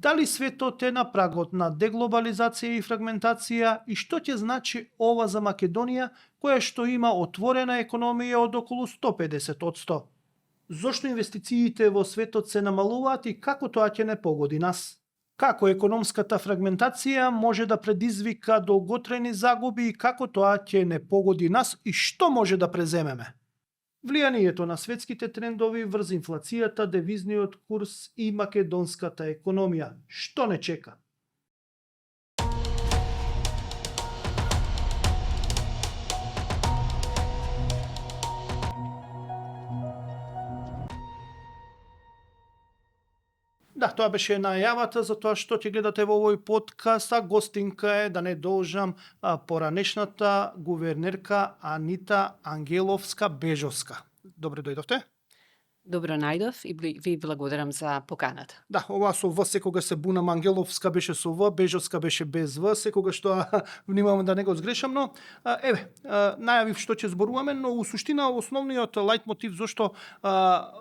Дали светот е на прагот на деглобализација и фрагментација и што ќе значи ова за Македонија, која што има отворена економија од околу 150%? Зошто инвестициите во светот се намалуваат и како тоа ќе не погоди нас? Како економската фрагментација може да предизвика долготрајни загуби и како тоа ќе не погоди нас и што може да преземеме? Влијанието на светските трендови врз инфлацијата, девизниот курс и македонската економија. Што не чека? Да, тоа беше најавата за тоа што ќе гледате во овој подкаст, а гостинка е, да не должам, поранешната гувернерка Анита Ангеловска-Бежовска. Добре дојдовте. Добро најдов и ви благодарам за поканата. Да, ова со В секогаш се бунам, Ангеловска беше со В, Бежовска беше без В, секогаш тоа внимавам да не го сгрешам, но најавив што ќе зборуваме, но у суштина основниот лајт мотив зашто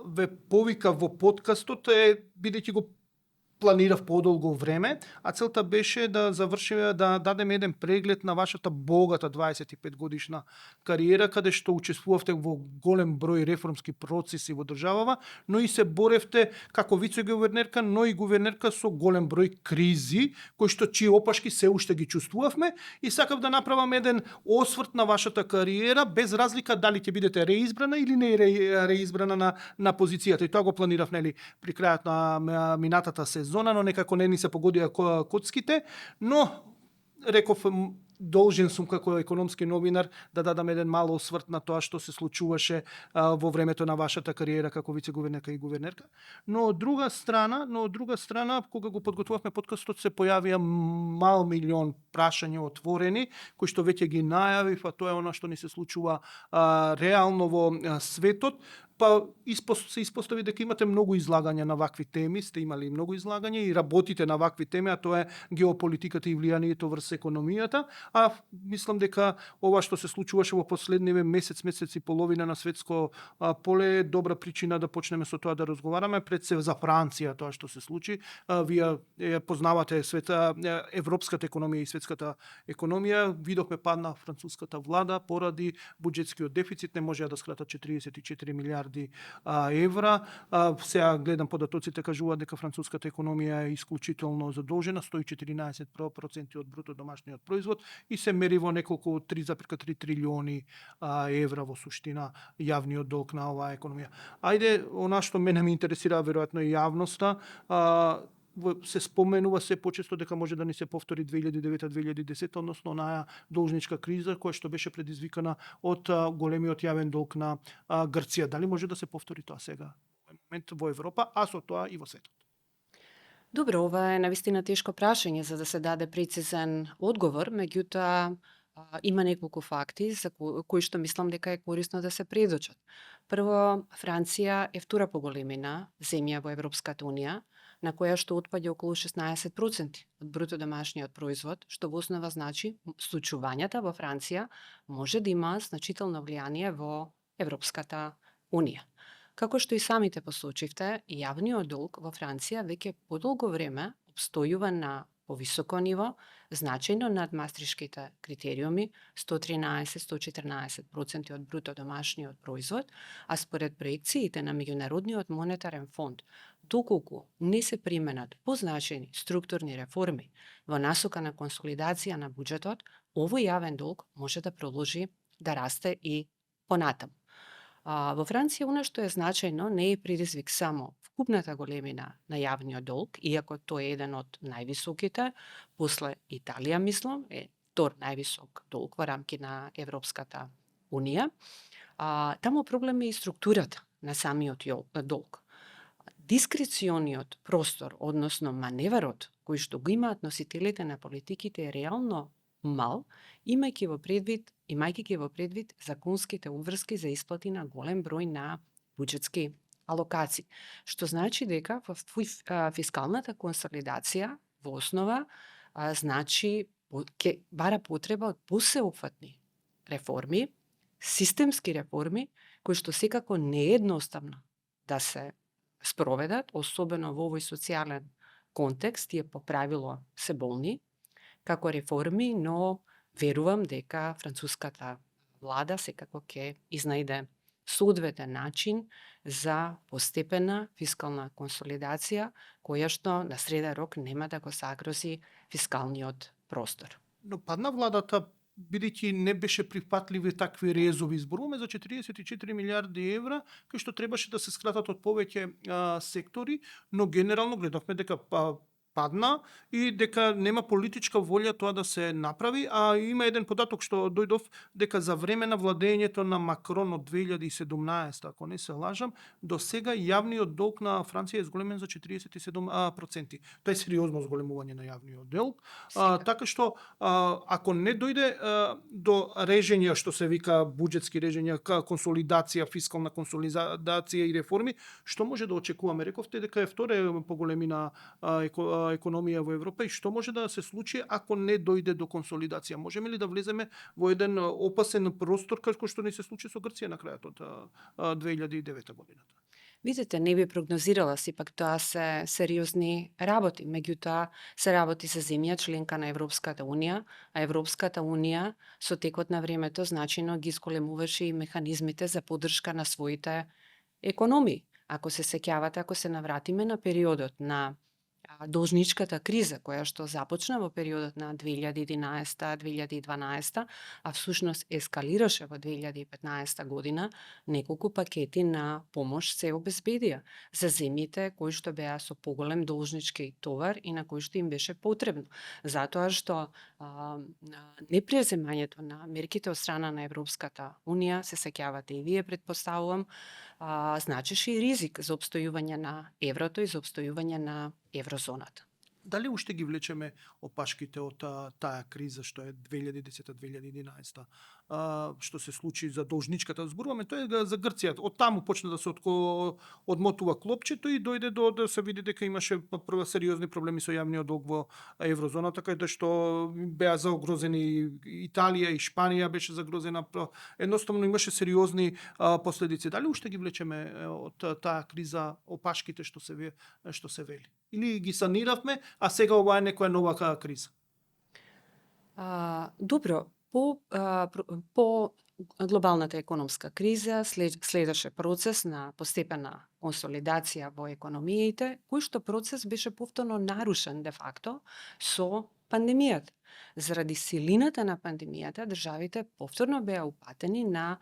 ве повика во подкастот е бидејќи го планирав подолго време, а целта беше да завршиме, да дадеме еден преглед на вашата богата 25 годишна кариера, каде што учествувавте во голем број реформски процеси во државава, но и се боревте како вице-гувернерка, но и гувернерка со голем број кризи, кои што чии опашки се уште ги чувствувавме, и сакав да направам еден осврт на вашата кариера, без разлика дали ќе бидете реизбрана или не реизбрана на позицијата. И тоа го планирав, нели, при крајот на минатата сезона, но некако не ни се погодија коцките, но реков должен сум како економски новинар да дадам еден мал осврт на тоа што се случуваше во времето на вашата кариера како вице-гувернерка и гувернерка. Но од друга страна, кога го подготвувавме подкастот, се појавија мал милион прашања отворени, кои што веќе ги најавив, а тоа е она што ни се случува реално во светот. Па се испостави дека имате многу излагања на вакви теми, сте имали многу излагања и работите на вакви теми, а тоа е геополитиката и влијанието врз економијата, а мислам дека ова што се случуваше во последниве месец и половина на светско поле е добра причина да почнеме со тоа да разговараме, пред се за Франција тоа што се случи. Вие познавате европската економија и светската економија, видовме пад на француската влада поради буџетскиот дефицит, не можеа да скратат 44 милиарди евра. Сега гледам податоците, кажуваат дека француската економија е исклучително задолжена, 114% од бруто домашниот производ и се мери во неколку 3,3 трилиони евра во суштина јавниот долг на оваа економија. Ајде, она што мене ме интересира веројатно и јавноста, се споменува се почесто дека може да ни се повтори 2009-2010, односно онаа должничка криза која што беше предизвикана од големиот јавен долг на Грција. Дали може да се повтори тоа сега во момент во Европа, а со тоа и во светот? Добро, ова е навистина тешко прашање за да се даде прецизен одговор, меѓутоа има неколку факти за кои што мислам дека е корисно да се предочат. Прво, Франција е втора по големина земја во Европската унија, на која што отпаѓа околу 16% од бруто домашниот производ, што во основа значи случувањата во Франција може да има значително влијание во Европската унија. Како што и самите посочивте, јавниот долг во Франција веќе подолго време обстојува на повисоко ниво, значајно над мастришките критериуми 113-114% од бруто домашниот производ, а според проекциите на Меѓународниот монетарен фонд, доколку не се применат позначајни структурни реформи во насока на консолидација на буџетот, овој јавен долг може да продолжи да расте и понатаму. Во Франција, она што е значајно, не е предизвик само вкупната големина на јавниот долг, иако тој е еден од највисоките, после Италија, мислам, е втор највисок долг во рамки на Европската унија. Таму проблем е и структурата на самиот долг. Дискрециониот простор, односно маневарот, кој што го имаат носителите на политиките е реално мал, имајќи ги во предвид законските обврски за исплати на голем број на буџетски алокации, што значи дека во фискалната консолидација во основа значи ќе бара потреба од посеопфатни реформи, системски реформи, кои што секако не е едноставно да се спроведат, особено во овој социјален контекст тие по правило се болни како реформи, но верувам дека француската влада секако ќе изнајде соодветен начин за постепена фискална консолидација, која што на среден рок нема да го загрози фискалниот простор. Но падна владата бидејќи не беше прифатливи такви резови. Зборуваме за 44 милиарди евра, кои што требаше да се скратат од повеќе сектори, но генерално гледавме дека падна и дека нема политичка волја тоа да се направи, а има еден податок што дојдов дека за време на владењето на Макрон од 2017, ако не се лажам, до сега јавниот долг на Франција е зголемен за 47%. Тоа е сериозно зголемување на јавниот долг. Така што ако не дојде до режења што се вика буџетски режења, консолидација, фискална консолидација и реформи, што може да очекуваме? Рековте дека е втора по големина економија во Европа и што може да се случи ако не дојде до консолидација? Можеме ли да влеземе во еден опасен простор како што не се случи со Грција на крајот од 2009 годината? Видете, не би прогнозирала, сепак тоа се сериозни работи. Меѓутоа, се работи за земја членка на Европската Унија, а Европската Унија со текот на времето значајно ги зголемуваше и механизмите за поддршка на своите економии. Ако се сеќавате, ако се навратиме на периодот на должничката криза која што започна во периодот на 2011-2012, а всушност ескалираше во 2015 година, неколку пакети на помош се обезбедија за земјите кои што беа со поголем должнички товар и на кои што им беше потребно. Затоа што непреземањето на мерките од страна на Европската Унија, се сеќавате и вие, предпоставувам, значеше и ризик за обстојување на еврото и за обстојување на еврозоната. Дали уште ги влечеме опашките од таа криза што е 2010-2011, што се случи за должничката, зборуваме, тоа е за Грција. Од таму почна да се одмотува клопчето и дојде до да се види дека имаше прва сериозни проблеми со јавниот долг во еврозоната, каде што беа загрозени Италија и Шпанија беше загрозена. Едноставно имаше сериозни последици. Дали уште ги влечеме од таа криза опашките што се вели? Или ги саниравме, а сега ова е некоја нова криза? Добро, по глобалната економска криза следеше процес на постепена консолидација во економиите, кој што процес беше повторно нарушен де факто со пандемијата. Заради силината на пандемијата, државите повторно беа упатени на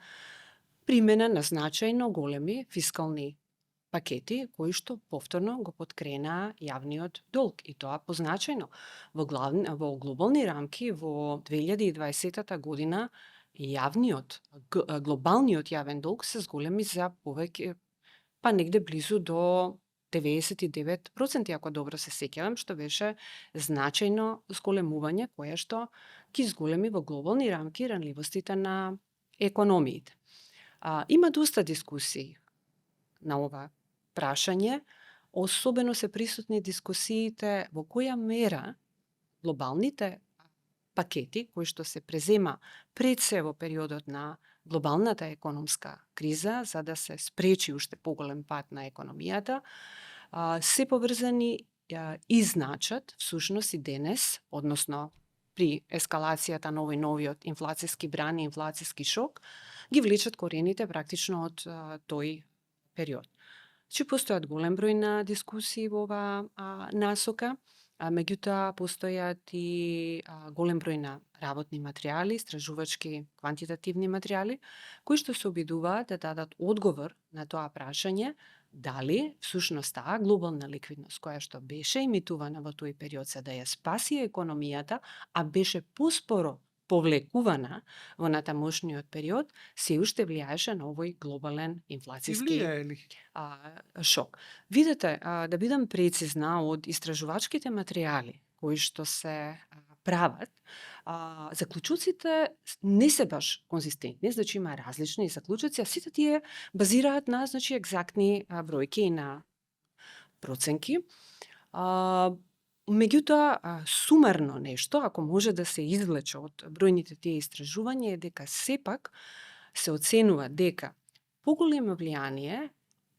примена на значајно големи фискални пакети кои што повторно го подкренаа јавниот долг, и тоа позначајно. Во глобални рамки во 2020 година глобалниот јавен долг се зголеми за повеќе, па негде близу до 99%, ако добро се сеќавам, што беше значајно зголемување кое што ги зголеми во глобални рамки ранливостите на економиите. Има доста дискусии на ова прашање, особено се присутни дискусиите во која мера глобалните пакети кои што се презема пред се во периодот на глобалната економска криза за да се спречи уште поголем пат на економијата, се поврзани и значат всушност и денес, односно при ескалацијата на новиот инфлацијски брани, инфлацијски шок, ги влечат корените практично од тој период. Че постојат голем број на дискусии во оваа насока, меѓутоа постојат и голем број на работни материјали, истражувачки квантитативни материјали, кои што се обидуваат да дадат одговор на тоа прашање дали всушност таа глобална ликвидност која што беше имитувана во тој период за да ја спаси економијата, а беше поспоро повлекувана во натамошниот период, се уште влијаеше на овој глобален инфлацијски шок. Видете, да бидам прецизна, од истражувачките материјали кои што се прават, заклучоците не се баш конзистентни, значи има различни заклучоци, а сите тие базираат на екзактни бројки и на проценки. Меѓутоа, сумарно нешто, ако може да се извлече од бројните тие истражувања, е дека сепак се оценува дека поголемо влијание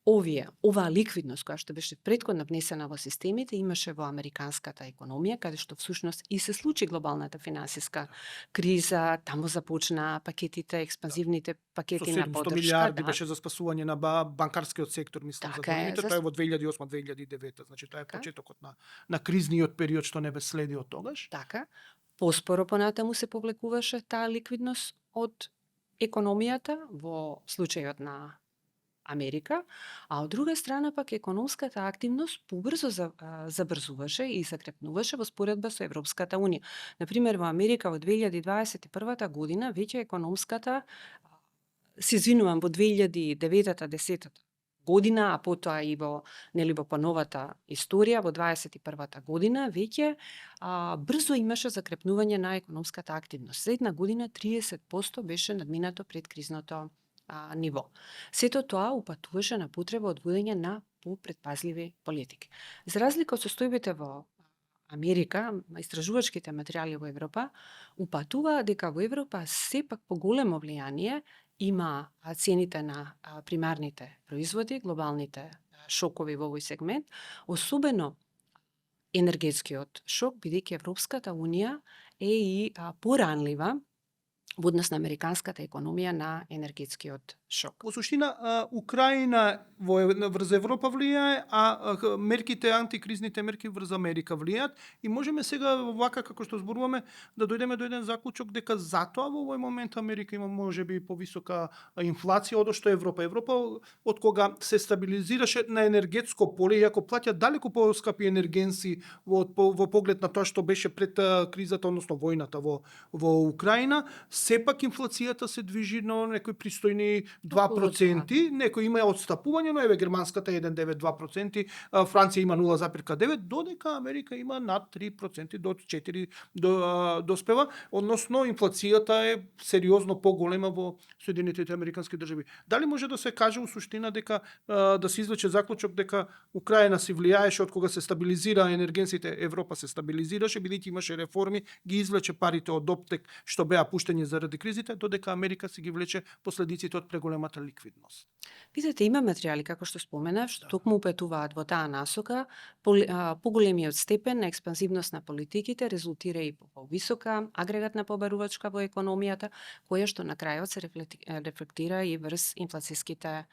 оваа ликвидност која што беше претходно внесена во системите имаше во американската економија, каде што всушност и се случи глобалната финансиска криза, таму започна пакетите, експанзивните Со пакети на 700 поддршка, милиарди беше за спасување на банкарскиот сектор, мислам, за Така е, големите. за- Тоа е во 2008-2009, значи тоа е Така. почетокот на кризниот период што не бе следи од тогаш. Така, поспоро понатаму се повлекуваше таа ликвидност од економијата во случајот на Америка, а од друга страна пак економската активност побрзо забрзуваше и закрепнуваше во споредба со Европската Унија. Например, во Америка во 2021 година веќе економската, се извинувам, во 2009-10 година, а потоа и во во поновата историја во 21 година веќе брзо имаше закрепнување на економската активност. За една година 30% беше надминато пред кризното ниво. Сето тоа упатуваше на потреба од водење на попредпазливи политики. За разлика од состојбите во Америка, истражувачките материјали во Европа упатуваат дека во Европа сепак поголемо влијание има цените на примарните производи, глобалните шокови во овој сегмент, особено енергетскиот шок, бидејќи Европската Унија е и поранлива во однос на американската економија на енергетскиот шок. Во суштина, Украина врз Европа влијае, а мерките, антикризните мерки врз Америка влијаат и можеме сега вака како што зборуваме да дојдеме до еден заклучок дека затоа во овој момент Америка има можеби повисока инфлација одошто Европа. Европа од кога се стабилизираше на енергетско поле, иако плаќа далеку поскапи енергенси во поглед на тоа што беше пред кризата, односно војната во Украина, сепак инфлацијата се движи на некои пристојни 2%, некои има отстапување, но еве германската 1,9-2%, Франција има 0,9, додека Америка има над 3% до 4 доспева, односно инфлацијата е сериозно поголема во Соединетите Американски држави. Дали може да се каже у суштина дека да се извлече заклучок дека Украина си влијаеше од кога се стабилизира енергенсите, Европа се стабилизираше бидејќи имаше реформи, ги извлече парите од оптек што беа пуштени заради кризите, додека Америка си ги влече последиците од преголемата ликвидност. Видете, има материјали, како што споменав, што токму упетуваат во таа насока. Поголемиот степен на експанзивност на политиките резултира и по повисока агрегатна побарувачка во економијата, која што на крајот се рефлектира и врз инфлацијските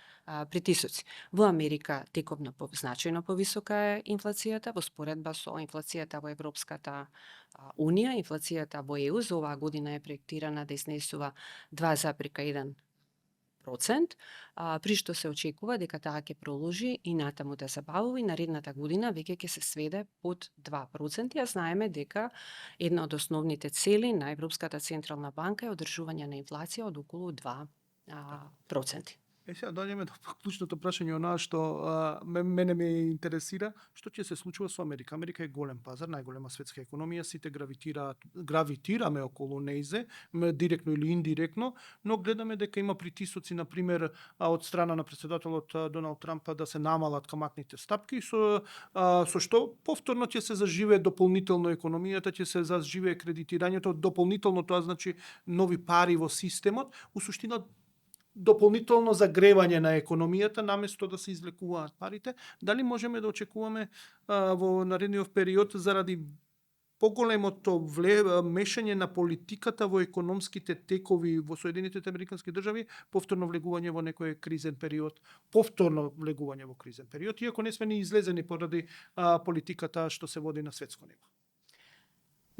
притисоци. Во Америка тековно значајно повисока е инфлацијата во споредба со инфлацијата во Европската Унија. Инфлацијата во ЕУ за оваа година е проектирана да изнесува 2,1%, при што се очекува дека таа ќе продолжи и натаму да забавува и наредната година веќе ќе се сведе под 2%. А знаеме дека една од основните цели на Европската централна банка е одржување на инфлација од околу 2%. Сега доаѓаме до клучното прашање, онаа што мене ме интересира, што ќе се случува со Америка. Америка е голем пазар, најголема светска економија, сите гравитираме околу нејзе, директно или индиректно, но гледаме дека има притисоци, на пример, од страна на претседателот Доналд Трамп да се намалат каматните стапки, со што повторно ќе се заживее дополнително економијата, ќе се заживее кредитирањето, дополнително тоа значи нови пари во системот, у суштина дополнително загревање на економијата наместо да се извлекуваат парите. Дали можеме да очекуваме во наредниот период заради поголемото мешање на политиката во економските текови во Соединетите Американски држави, повторно влегување во некој кризен период, иако не сме ни излезени поради политиката што се води на светско ниво.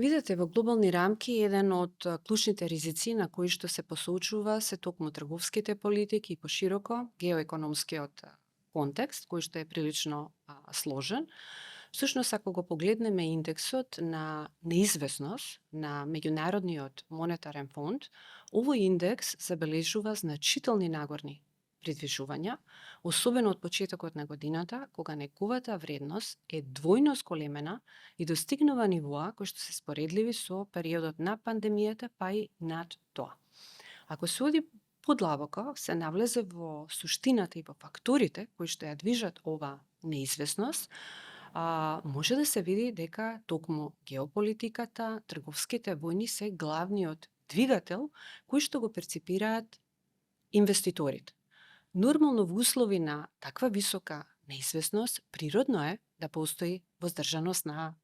Видете, во глобални рамки еден од клучните ризици на кои што се посочува се токму трговските политики и пошироко геоекономскиот контекст, кој што е прилично сложен. Всушност, ако го погледнеме индексот на неизвестност на Меѓународниот монетарен фонд, овој индекс забележува значителни нагорни придвижувања, особено од почетокот на годината, кога неговата вредност е двојно сколемена и достигнува нивоа кои што се споредливи со периодот на пандемијата, па и над тоа. Ако се оди подлабоко, се навлезе во суштината и во факторите кои што ја движат ова неизвестност, може да се види дека токму геополитиката, трговските војни се главниот двигател кој што го перципираат инвеститорите. Нормално во услови на таква висока неизвестност, природно е да постои воздржаност на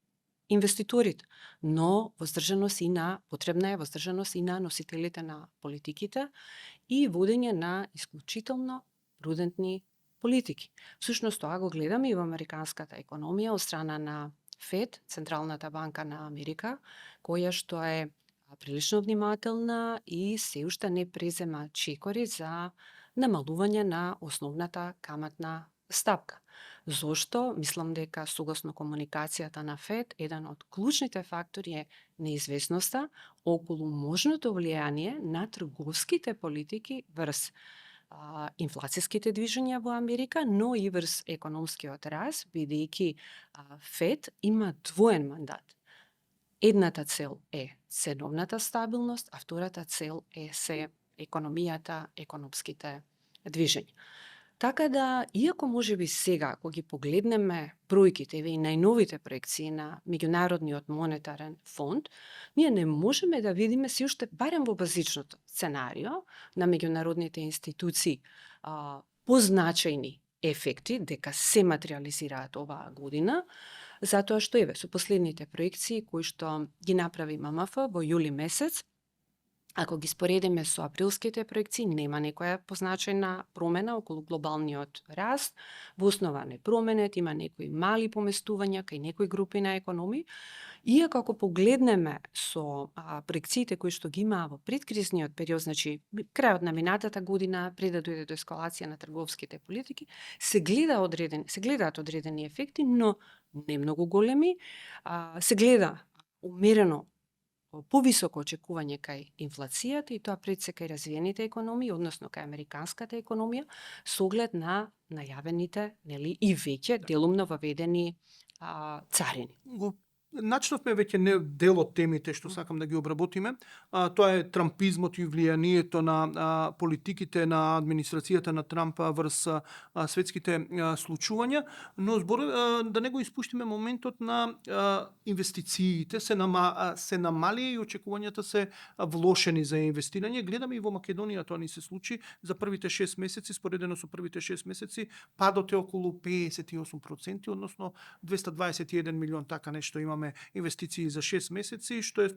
инвеститорите, но потребна е воздржаност и на носителите на политиките и водење на исклучително прудентни политики. Всушност тоа го гледаме и во американската економија од страна на ФЕД, Централната банка на Америка, која што е прилично внимателна и се уште не презема чекори за намалување на основната каматна стапка. Зошто? Мислам дека согласно комуникацијата на ФЕД, еден од клучните фактори е неизвестноста околу можното влијание на трговските политики врз инфлацијските движења во Америка, но и врз економскиот раст, бидејќи ФЕД има двоен мандат. Едната цел е ценовната стабилност, а втората цел е економијата, економските движења. Така да, иако можеби сега, кога ги погледнеме бројките и најновите проекции на Меѓународниот монетарен фонд, ние не можеме да видиме се уште, барем во базичното сценарио на меѓународните институции, позначајни ефекти дека се материализираат оваа година, затоа што со последните проекции кои што ги направи ММФ во јули месец, ако ги споредиме со априлските проекции, нема некоја позначајна промена околу глобалниот раст, во основа не променет, има некои мали поместувања кај некои групи на економии, иако ако погледнеме со проекциите кои што ги има во предкризниот период, значи крајот на минатата година, пред да дојде до ескалација на трговските политики, се гледаат одредени ефекти, но не многу големи, се гледа умерено повисоко очекување кај инфлацијата и тоа пред се кај развиените економии, односно кај американската економија, со оглед на најавените и веќе делумно воведени царини. Начнавме веќе не дел од темите што сакам да ги обработиме. Тоа е трампизмот и влијанието на политиките на администрацијата на Трамп врз светските случувања, но да не го испуштиме моментот на инвестициите се намалија и очекувањата се влошени за инвестирање. Гледаме и во Македонија тоа ни се случи за првите 6 месеци, споредено со првите 6 месеци, падот е околу 58%, односно 221 милион, така нешто имаме инвестиции за 6 месеци, што е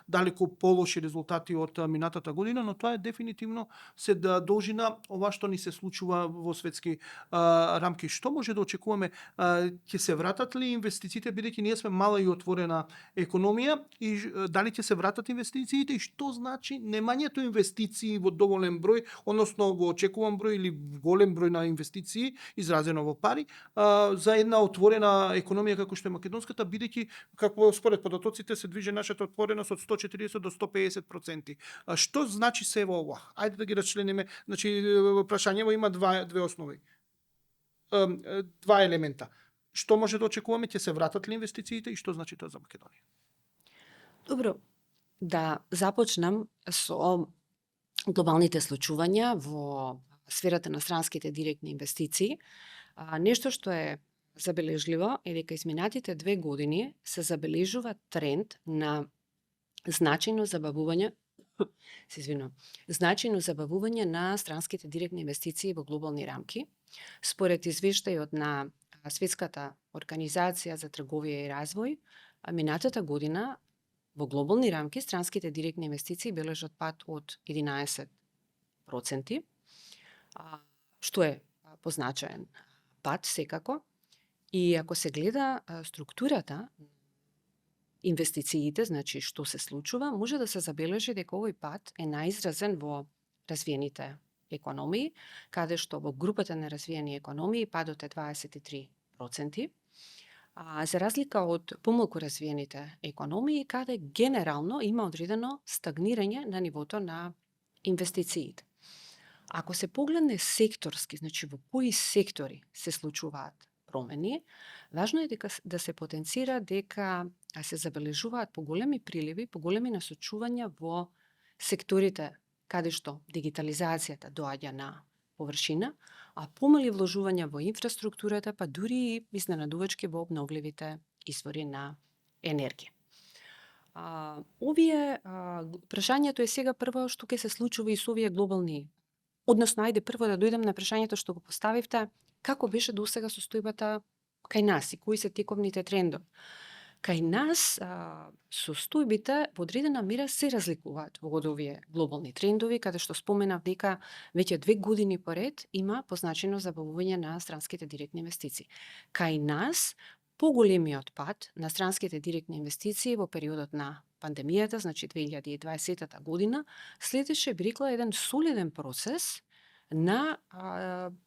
далеку полоши резултати од минатата година, но тоа е дефинитивно се должи на ова што ни се случува во светски рамки. Што може да очекуваме? Ќе се вратат ли инвестициите, бидејќи ние сме мала и отворена економија, и дали ќе се вратат инвестициите и што значи немањето инвестиции во доволен број, односно во очекуван број или голем број на инвестиции изразено во пари за една отворена економија како што е македонската, бидејќи како според податоците се движи нашата отвореност од 140 до 150%. Што значи се во ова? Ајде да ги расчлениме. Значи, прашањево има две основи. Два елемента. Што може да очекуваме, ќе се вратат ли инвестициите и што значи тоа за Македонија? Добро, да започнам со глобалните случувања во сферата на странските директни инвестиции. Нешто што е забележливо е дека изминатите 2 години се забележува тренд на значајно забавување на странските директни инвестиции во глобални рамки. Според извештајот на Светската организација за трговија и развој, минатата година во глобални рамки странските директни инвестиции бележат пад од 11%, што е позначаен пад секако. И ако се гледа структурата инвестициите, значи што се случува, може да се забележи дека овој пад е најизразен во развиените економии, каде што во групата на развиени економии падот е 23%, за разлика од помалку развиените економии, каде генерално има одредено стагнирање на нивото на инвестициите. Ако се погледне секторски, значи во кои сектори се случуваат промени, важно е да се потенцира дека се забележуваат поголеми приливи, поголеми насочувања во секторите каде што дигитализацијата доаѓа на површина, а помали вложувања во инфраструктурата, па дури и изненадувачки во обновливите извори на енергија. Прашањето е сега прво што ќе се случува и со овие глобални односно ајде прво да дојдем на прашањето што го поставивте, како беше досега состојбата кај нас и кои се тековните трендови. Кај нас состојбите во одредена мера се разликуваат во од овие глобални трендови, каде што споменав дека веќе 2 години поред има позначено забавување на странските директни инвестиции. Кај нас поголемиот пат на странските директни инвестиции во периодот на пандемијата, значи 2020 година, следеше, би рекла, еден солиден процес на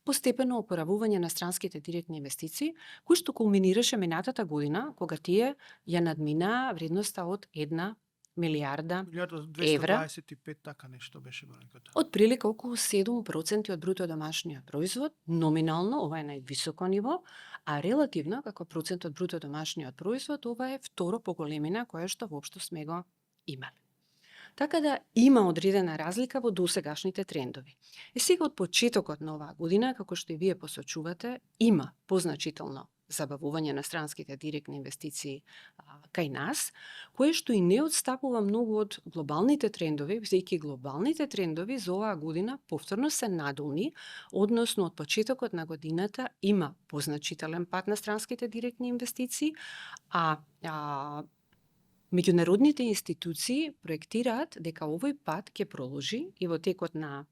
постепено опоравување на странските директни инвестиции, кој што кулминираше минатата година, кога тие ја надминаа вредноста од 1 милиарда евра. 1225, така нешто беше бројката. Од прилика околу 7% од бруто домашниот производ, номинално ова е највисоко ниво, а релативно како процент од бруто домашниот производ, ова е второ по големина која што воопшто сме го имали. Така да има одредена разлика во досегашните трендови. И сега од почетокот на оваа година, како што и вие посочувате, има позначително забавување на странските директни инвестиции кај нас, кое што и не одстапува многу од глобалните трендови, бидејќи глобалните трендови за оваа година повторно се надолни, односно од почетокот на годината има позначителен пат на странските директни инвестиции, а меѓународните институции проектираат дека овој пат ќе продолжи и во текот на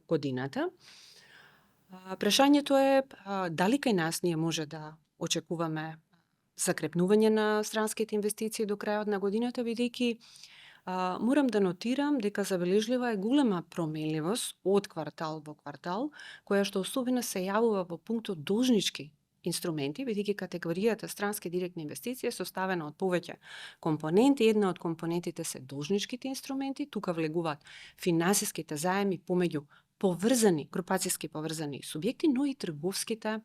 годината. Прашањето е дали кај нас ние може да очекуваме закрепнување на странските инвестиции до крајот на годината, бидејќи морам да нотирам дека забележлива е голема променливост од квартал во квартал, која што особено се јавува во пунктот должнички инструменти, бидејќи категоријата странски директни инвестиции е составена од повеќе компоненти. Една од компонентите се должничките инструменти, тука влегуваат финансиските заеми помеѓу поврзани, групацијски поврзани субјекти, но и трговските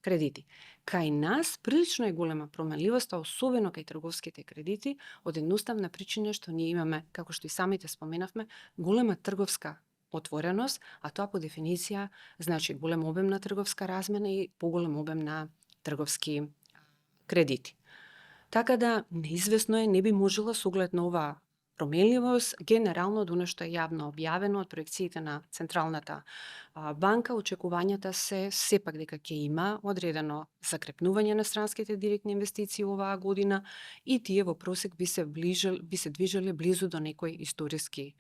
кредити. Кај нас прилично е голема променливост, особено кај трговските кредити, од едноставна причина што ние имаме, како што и самите споменавме, голема трговска отвореност, а тоа по дефиниција значи голем обем на трговска размена и поголем обем на трговски кредити. Така да неизвестно е, не би можела со оглед на оваа променливост, генерално од оно што е јавно објавено од проекциите на Централната банка, очекувањата се сепак дека ќе има одредено закрепнување на странските директни инвестиции оваа година и тие во просек би се движеле близу до некој историски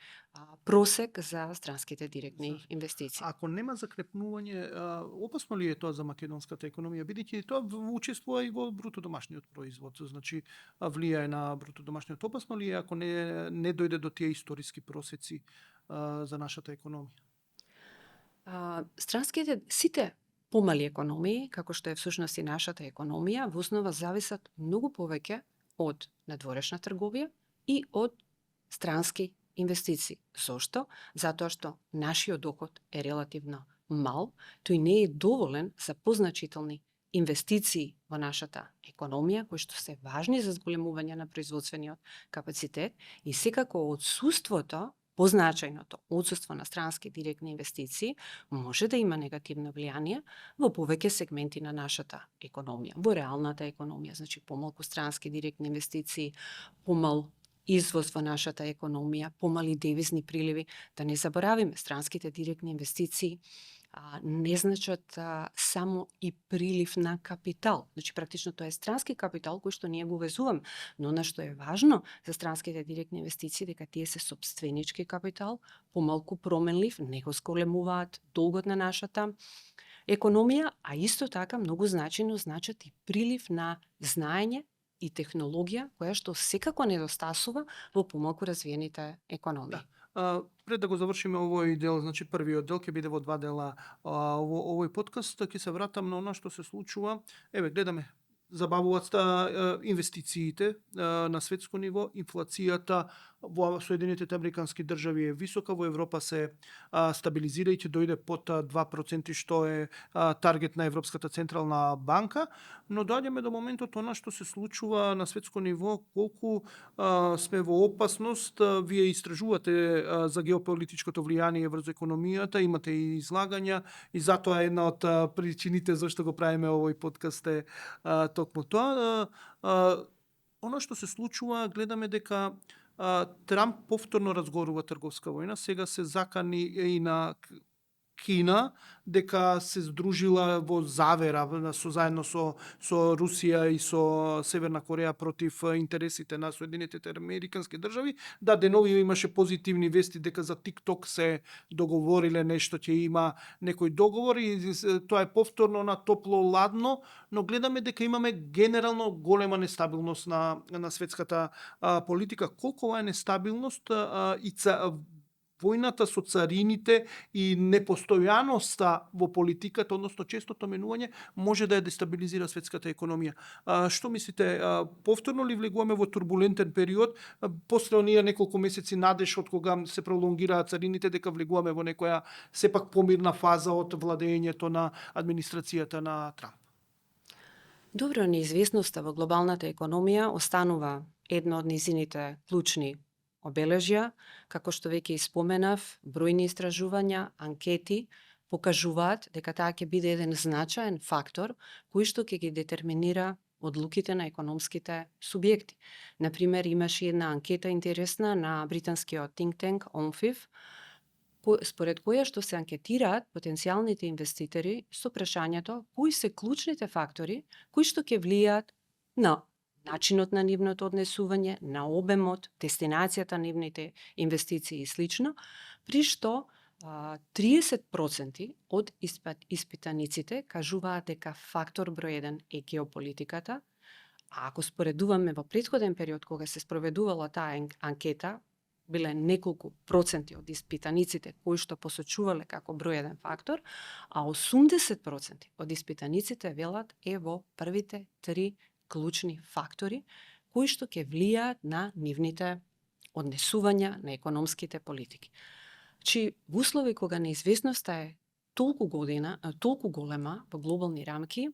просек за странските директни инвестиции. Ако нема закрепнување, опасно ли е тоа за македонската економија, бидејќи тоа учествува и во бруто домашниот производ, значи влијае на бруто домашниот. Опасно ли е ако не дојде до тие историски просеци за нашата економија? Сите помали економии, како што е всушност и нашата економија, во основа зависат многу повеќе од надворешна трговија и од странски инвестиции. Зошто? Затоа што нашиот доход е релативно мал, тој не е доволен за позначителни инвестиции во нашата економија, кои што се важни за зголемување на производствениот капацитет и секако отсуството, позначајното отсуство на странски директни инвестиции може да има негативно влијание во повеќе сегменти на нашата економија. Во реалната економија, значи помалку странски директни инвестиции, помал извоз во нашата економија, помали девизни приливи. Да не заборавиме, странските директни инвестиции не значат само и прилив на капитал. Значи, практично тоа е странски капитал кој што ние го везуваме. Но на што е важно за странските директни инвестиции, дека тие се сопственички капитал, помалку променлив, не го зголемуваат долгот на нашата економија, а исто така многу значајно значат и прилив на знаење и технологија, која што секако недостасува во помалку развиените економии. Пред да го завршиме овој дел, значи првиот дел ќе биде во 2 дела овој подкаст, ќе се вратам на она што се случува. Еве, гледаме, забавуваат инвестициите на светско ниво, инфлацијата во Соединетите Американски држави е висока, во Европа се стабилизира и ќе дојде под 2%, што е таргет на Европската централна банка, но доаѓаме до моментот она што се случува на светско ниво, колку сме во опасност. Вие истражувате за геополитичкото влијание врз економијата, имате и излагања и затоа една од причините зашто го правиме овој подкаст е токму тоа. Оно што се случува, гледаме дека Трамп повторно разгорува трговска војна, сега се закани и на Кина дека се здружила во завера заедно со Русија и со Северна Кореја против интересите на Соединетите американски држави. Да, денови имаше позитивни вести дека за TikTok се договориле нешто, ќе има некој договор и тоа е повторно на топло-ладно, но гледаме дека имаме генерално голема нестабилност на светската политика. Колку ова е нестабилност и војната со царините и непостојаноста во политиката, односно честото менување, може да ја дестабилизира светската економија. Што мислите, повторно ли влегуваме во турбулентен период, после оние неколку месеци надеж од кога се пролонгираат царините, дека влегуваме во некоја сепак помирна фаза од владењето на администрацијата на Трамп? Добро, неизвестноста во глобалната економија останува една од низините клучни обележја, како што веќе споменав, бројни истражувања, анкети покажуваат дека таа ќе биде еден значаен фактор кој што ќе ги детерминира одлуките на економските субјекти. Например, имаше една анкета интересна на британскиот think tank OMFIF, според која што се анкетираат потенцијалните инвеститори со прашањето кои се клучните фактори кои што ќе влијаат на начинот на нивното однесување, на обемот, дестинацијата на нивните инвестиции и слично, при што 30% од испитаниците кажуваат дека фактор број 1 е геополитиката, а ако споредуваме во претходен период кога се спроведувала таа анкета, биле неколку проценти од испитаниците кои што посочувале како број 1 фактор, а 80% од испитаниците велат е во првите 3 клучни фактори кои што ќе влијаат на нивните однесувања на економските политики. Значи, во услови кога неизвестноста е толку голема во глобални рамки,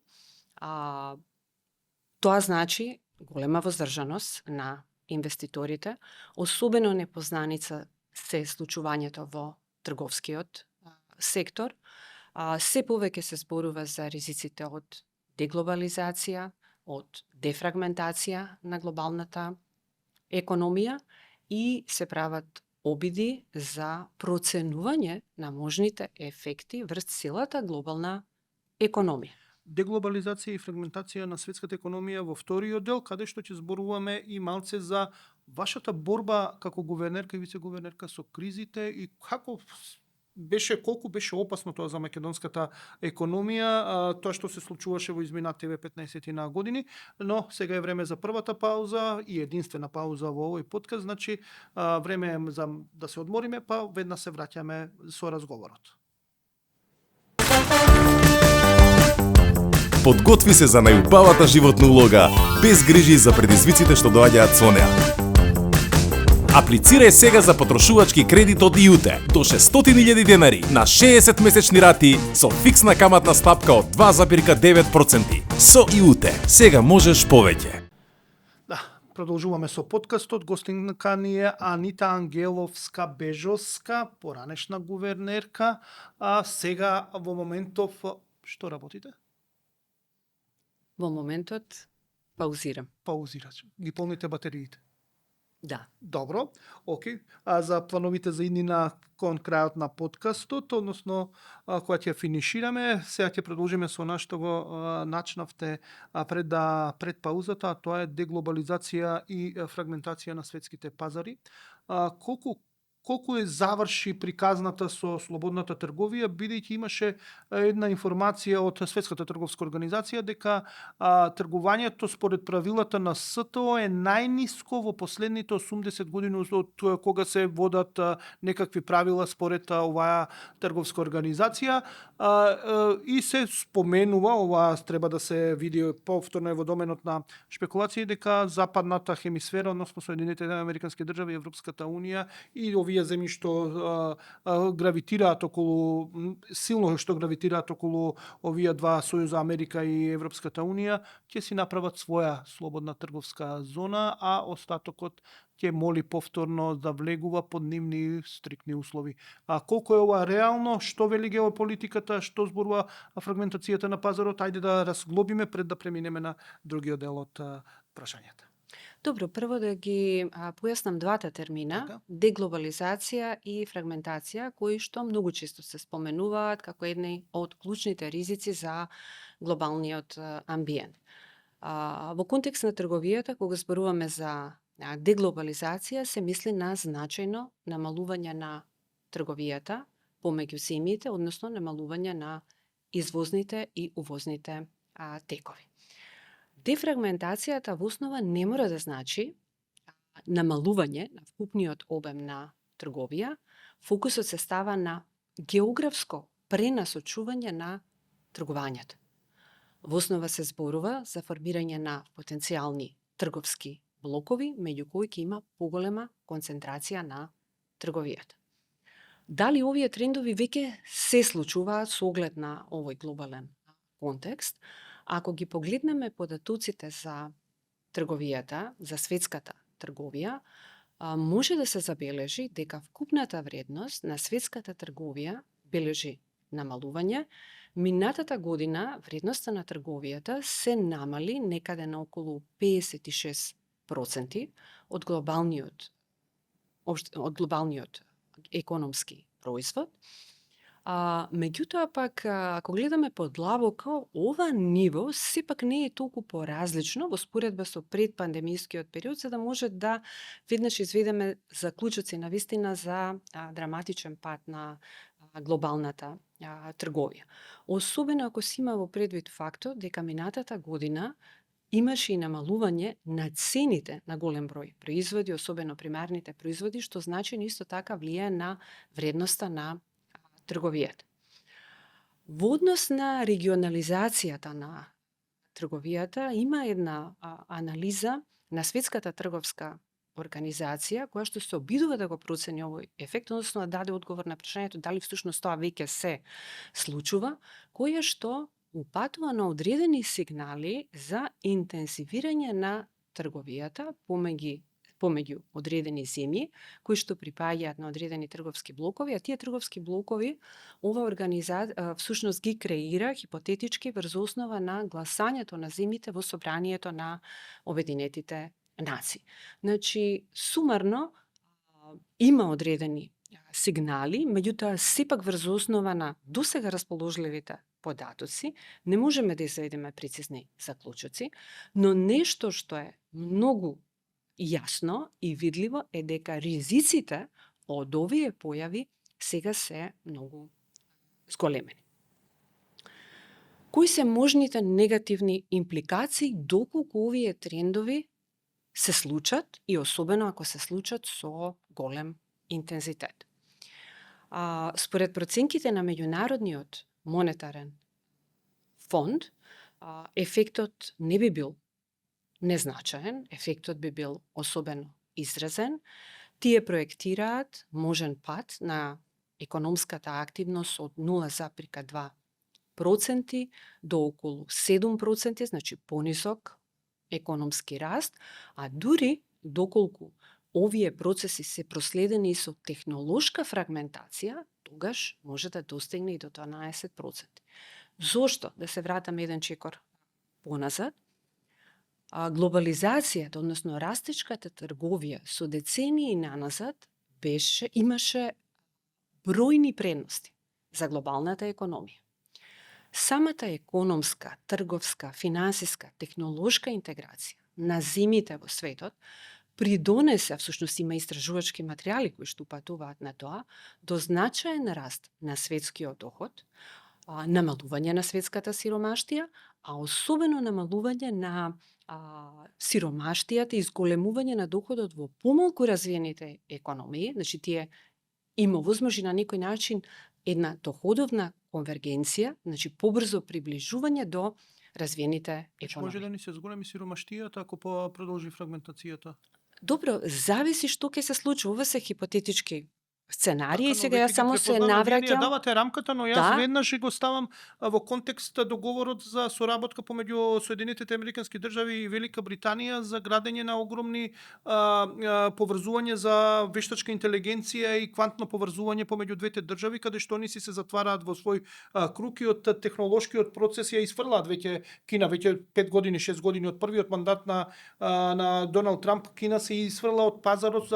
тоа значи голема воздржаност на инвеститорите, особено непознаница се случувањето во трговскиот сектор. Се повеќе се зборува за ризиците од деглобализација, од дефрагментација на глобалната економија и се прават обиди за проценување на можните ефекти врз целата глобална економија. Деглобализација и фрагментација на светската економија во вториот дел, каде што ќе зборуваме и малце за вашата борба како гувернерка и вице-гувернерка со кризите и колку беше опасно тоа за македонската економија, тоа што се случуваше во изминативе 15 на години, но сега е време за првата пауза и единствена пауза во овој подкаст, значи време е за да се одмориме, па веднаш се враќаме со разговорот. Подготви се за најубавата животна улога, без грижи за предизвиците што доаѓаат со неа. Аплицирај сега за потрошувачки кредит од ИУТЕ до 600.000 денари на 60 месечни рати со фиксна каматна стапка од 2,9%. Со ИУТЕ сега можеш повеќе. Да, продолжуваме со подкастот. Гостинка ни е Анита Ангеловска-Бежовска, поранешна гувернерка, а сега во моментов што работите? Во моментот паузирам. Паузираш. Ги полните батериите. Да. Добро, окей. А за плановите за иднина кон крајот на подкастот, односно кога ќе финишираме, сега ќе продолжиме со нашто го начнавте пред паузата, а тоа е деглобализација и фрагментација на светските пазари. Колку е заврши приказната со слободната трговија, бидејќи имаше една информација од Светската трговска организација дека тргувањето според правилата на СТО е најниско во последните 80 години од кога се водат некакви правила според оваа трговска организација и се споменува, ова треба да се види повторно во доменот на шпекулации, дека западната хемисфера, односно Соединетите американски држави, Европската унија и овие земји што гравитираат околу овие два сојуза, Америка и Европската унија, ќе си направат своја слободна трговска зона, а остатокот ќе моли повторно да влегува под нивни стрикни услови. Колку е ова реално, што вели геополитиката, што зборува фрагментацијата на пазарот, ајде да разглобиме пред да преминеме на другиот дел од прашањата. Добро, прво да ги појаснам двата термина, Така. деглобализација и фрагментација, кои што многу често се споменуваат како едни од клучните ризици за глобалниот амбиент. Во контекст на трговијата, кога зборуваме за деглобализација, се мисли на значајно намалување на трговијата помеѓу земјите, односно намалување на извозните и увозните текови. Дефрагментацијата во основа не мора да значи намалување на вкупниот обем на трговија. Фокусот се става на географско пренасочување на тргувањето. Во основа се зборува за формирање на потенцијални трговски блокови, меѓу кои ќе има поголема концентрација на трговијата. Дали овие трендови веќе се случуваат со оглед на овој глобален контекст? Ако ги погледнеме податоците за трговијата, за светската трговија, може да се забележи дека вкупната вредност на светската трговија бележи намалување. Минатата година вредноста на трговијата се намали некаде на околу 56% од глобалниот економски производ. Меѓутоа пак, ако гледаме подлабоко, ова ниво сепак не е толку поразлично во споредба со предпандемискиот период, за да може да веднаш изведеме заклучоци на вистина за драматичен пат на глобалната трговија. Особено ако се има во предвид фактот дека минатата година имаше и намалување на цените на голем број производи, особено примарните производи, што значи исто така влијае на вредноста на трговијата. Во однос на регионализацијата на трговијата има една анализа на Светската трговска организација која што се обидува да го процени овој ефект, односно да даде одговор на прашањето дали всушност тоа веќе се случува, која што упатува на одредени сигнали за интензивирање на трговијата помеѓу одредени земји кои што припаѓаат на одредени трговски блокови, а тие трговски блокови ова организација всушност ги креира хипотетички врз основа на гласањето на земјите во собранието на Обединетите нации. Значи, сумарно има одредени сигнали, меѓутоа сепак врз основа на досега расположливите податоци не можеме да изведеме прецизни заклучоци, но нешто што е многу јасно и видливо е дека ризиците од овие појави сега се многу зголемени. Кои се можните негативни импликации доколку овие трендови се случат и особено ако се случат со голем интензитет? Според проценките на Меѓународниот монетарен фонд, ефектот не би бил незначаен, ефектот би бил особено изразен. Тие проектираат можен пат на економската активност од 0,2% до околу 7%, значи понисок економски раст, а дури доколку овие процеси се проследени и со технолошка фрагментација, тогаш може да достигне и до 12%. Зошто? Да се вратам еден чекор поназад. Глобализацијата, односно растечката трговија со децении наназад имаше бројни предности за глобалната економија. Самата економска, трговска, финансиска, технолошка интеграција на земјите во светот придонесе, всушност има истражувачки материјали кои што упатуваат на тоа, до значаен раст на светскиот доход, намалување на светската сиромаштија, а особено намалување на сиромаштијата и зголемување на доходот во помалку развиените економии, значи тие има возможи на некој начин една доходовна конвергенција, значи побрзо приближување до развиените економии. Може да ни се зголеми сиромаштијата ако продолжи фрагментацијата? Добро, зависи што ќе се случи. Ова се хипотетички сценарии и но сега веќе јас ги само се препознавам, вие ни ја навраќам. давате рамката, но јас Да. веднаш го ставам во контекст договорот за соработка помеѓу Соединетите Американски држави и Велика Британија за градење на огромни поврзување за вештачка интелигенција и квантно поврзување помеѓу двете држави, каде што они се затвараат во свој круг и од технолошкиот процес ја изфрлаат веќе Кина, веќе 5 години, 6 години од првиот мандат на Доналд Трамп, Кина се изфрла од пазарот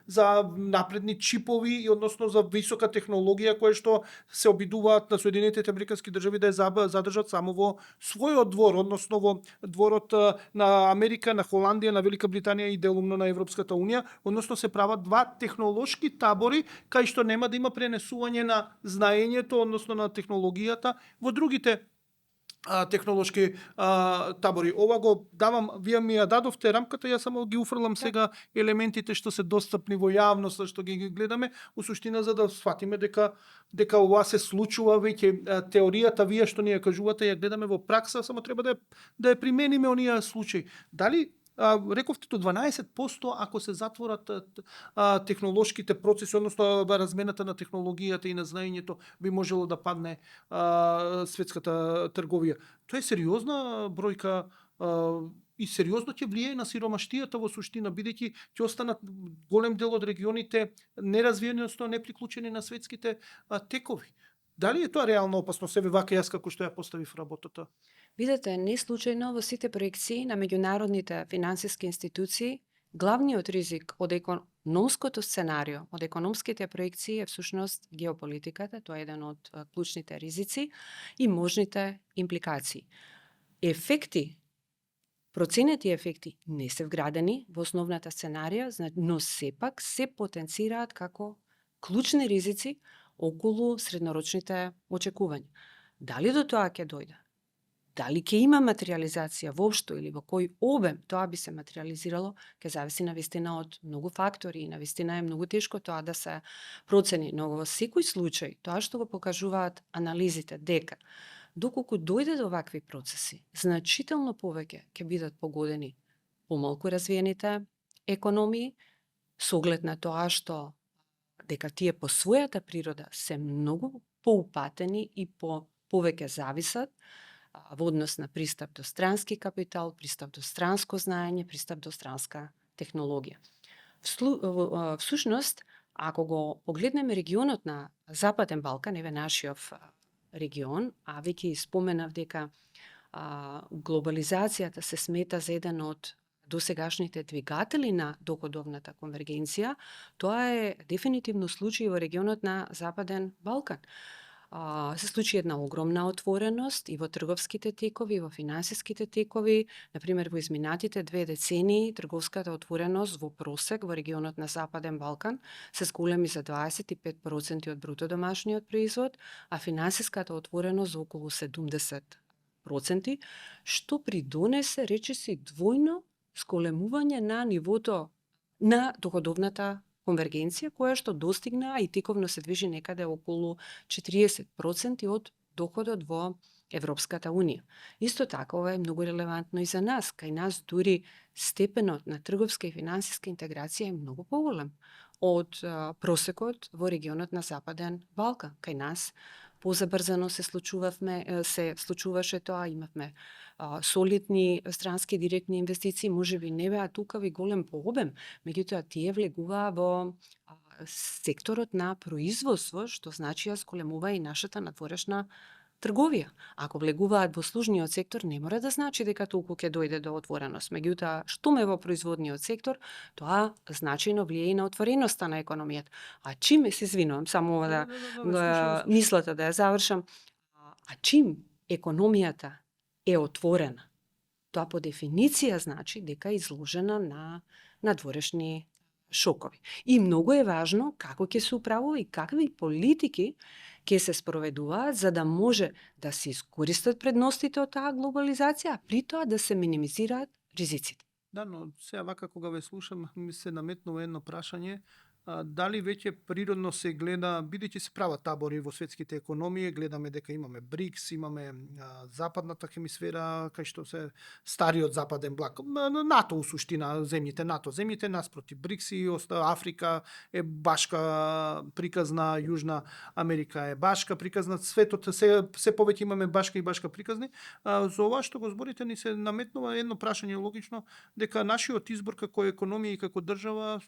за напредни чипови и односно за висока технологија која што се обидуваат на Соединетите Американски држави да ја задржат само во својот двор, односно во дворот на Америка, на Холандија, на Велика Британија и делумно на Европската унија, односно се прават два технолошки табори кај што нема да има пренесување на знаењето, односно на технологијата во другите технолошки табори. Ова го давам, вие ми ја дадовте рамката, јас само ги уфрлам сега елементите што се достапни во јавноста, што ги гледаме, у суштина за да сватиме дека ова се случува веќе. Теоријата вие што ни ја кажувате ја гледаме во пракса, само треба да ја примениме оние случаи. Дали рековте до 12% ако се затворат технолошките процеси, односно размената на технологијата и на знаењето би можело да падне светската трговија. Тоа е сериозна бројка и сериозно ќе влијае на сиромаштијата во суштина, бидејќи ќе останат голем дел од регионите неразвиени, односно неприклучени на светските текови. Дали е тоа реално опасно, себе вака јас како што ја поставив работата? Видете, не случајно во сите проекции на меѓународните финансиски институции, главниот ризик од економското сценарио, од економските проекции е всушност геополитиката, тоа е еден од клучните ризици и можните импликации. Ефекти, проценети ефекти не се вградени во основната сценарија, но сепак се потенцираат како клучни ризици околу среднорочните очекувања. Дали до тоа ќе дојде? Дали ќе има материализација воопшто или во кој обем тоа би се материализирало, ќе зависи навистина од многу фактори и навистина е многу тешко тоа да се процени. Но во секој случај, тоа што го покажуваат анализите дека доколку дојде до вакви процеси, значително повеќе ќе бидат погодени помалку развиените економии, со оглед на тоа што дека тие по својата природа се многу поупатени и повеќе зависат во однос на пристап до странски капитал, пристап до странско знаење, пристап до странска технологија. Всушност, ако го погледнеме регионот на Западен Балкан, еве нашиот регион, а веќе споменав дека глобализацијата се смета за еден од досегашните двигатели на доходовната конвергенција, тоа е дефинитивно случај во регионот на Западен Балкан. Се случи една огромна отвореност и во трговските текови, и во финансиските текови. Например, во изминатите 2 децении, трговската отвореност во просек во регионот на Западен Балкан се зголеми за 25% од бруто домашниот производ, а финансиската отвореност за околу 70%, што придонесе, речиси, двојно зголемување на нивото на доходовната конвергенција, која што достигна и тековно се движи некаде околу 40% од доходот во Европската Унија. Исто така, ова е многу релевантно и за нас. Кај нас дури степенот на трговска и финансиска интеграција е многу поголем од просекот во регионот на Западен Балкан. Кај нас позабрзано се случуваше тоа, имавме солидни странски директни инвестиции, можеби не беа тукави голем по обем, меѓутоа тие влегуваа во секторот на производство, што значи ја зголемува и нашата надворешна трговија. Ако влегуваат во услужниот сектор, не мора да значи дека толку ќе дојде до отвореност. Меѓутоа, што ме во производниот сектор, тоа значајно влијае и на отвореноста на економијата. А чим се извинувам, само ова да мислата да ја завршам, чим економијата е отворена, тоа по дефиниција значи дека е изложена на надворешни шокови. И многу е важно како ќе се управува и какви политики ќе се спроведуваат за да може да се искористат предностите од таа глобализација, а при тоа да се минимизираат ризиците. Да, но сега вака кога ве слушам, ми се наметнува едно прашање. дали веќе природно се гледа, бидејќи се прават табори во светските економии, гледаме дека имаме БРИКС, имаме западната хемисфера, кај што се стариот западен блок, НАТО у суштина, земјите наспроти БРИКС и Африка е башка приказна, Јужна Америка е башка приказна, светот се повеќе имаме башка и башка приказни. За ова што го зборите ни се наметнува едно прашање логично, дека нашиот избор како економија и како држава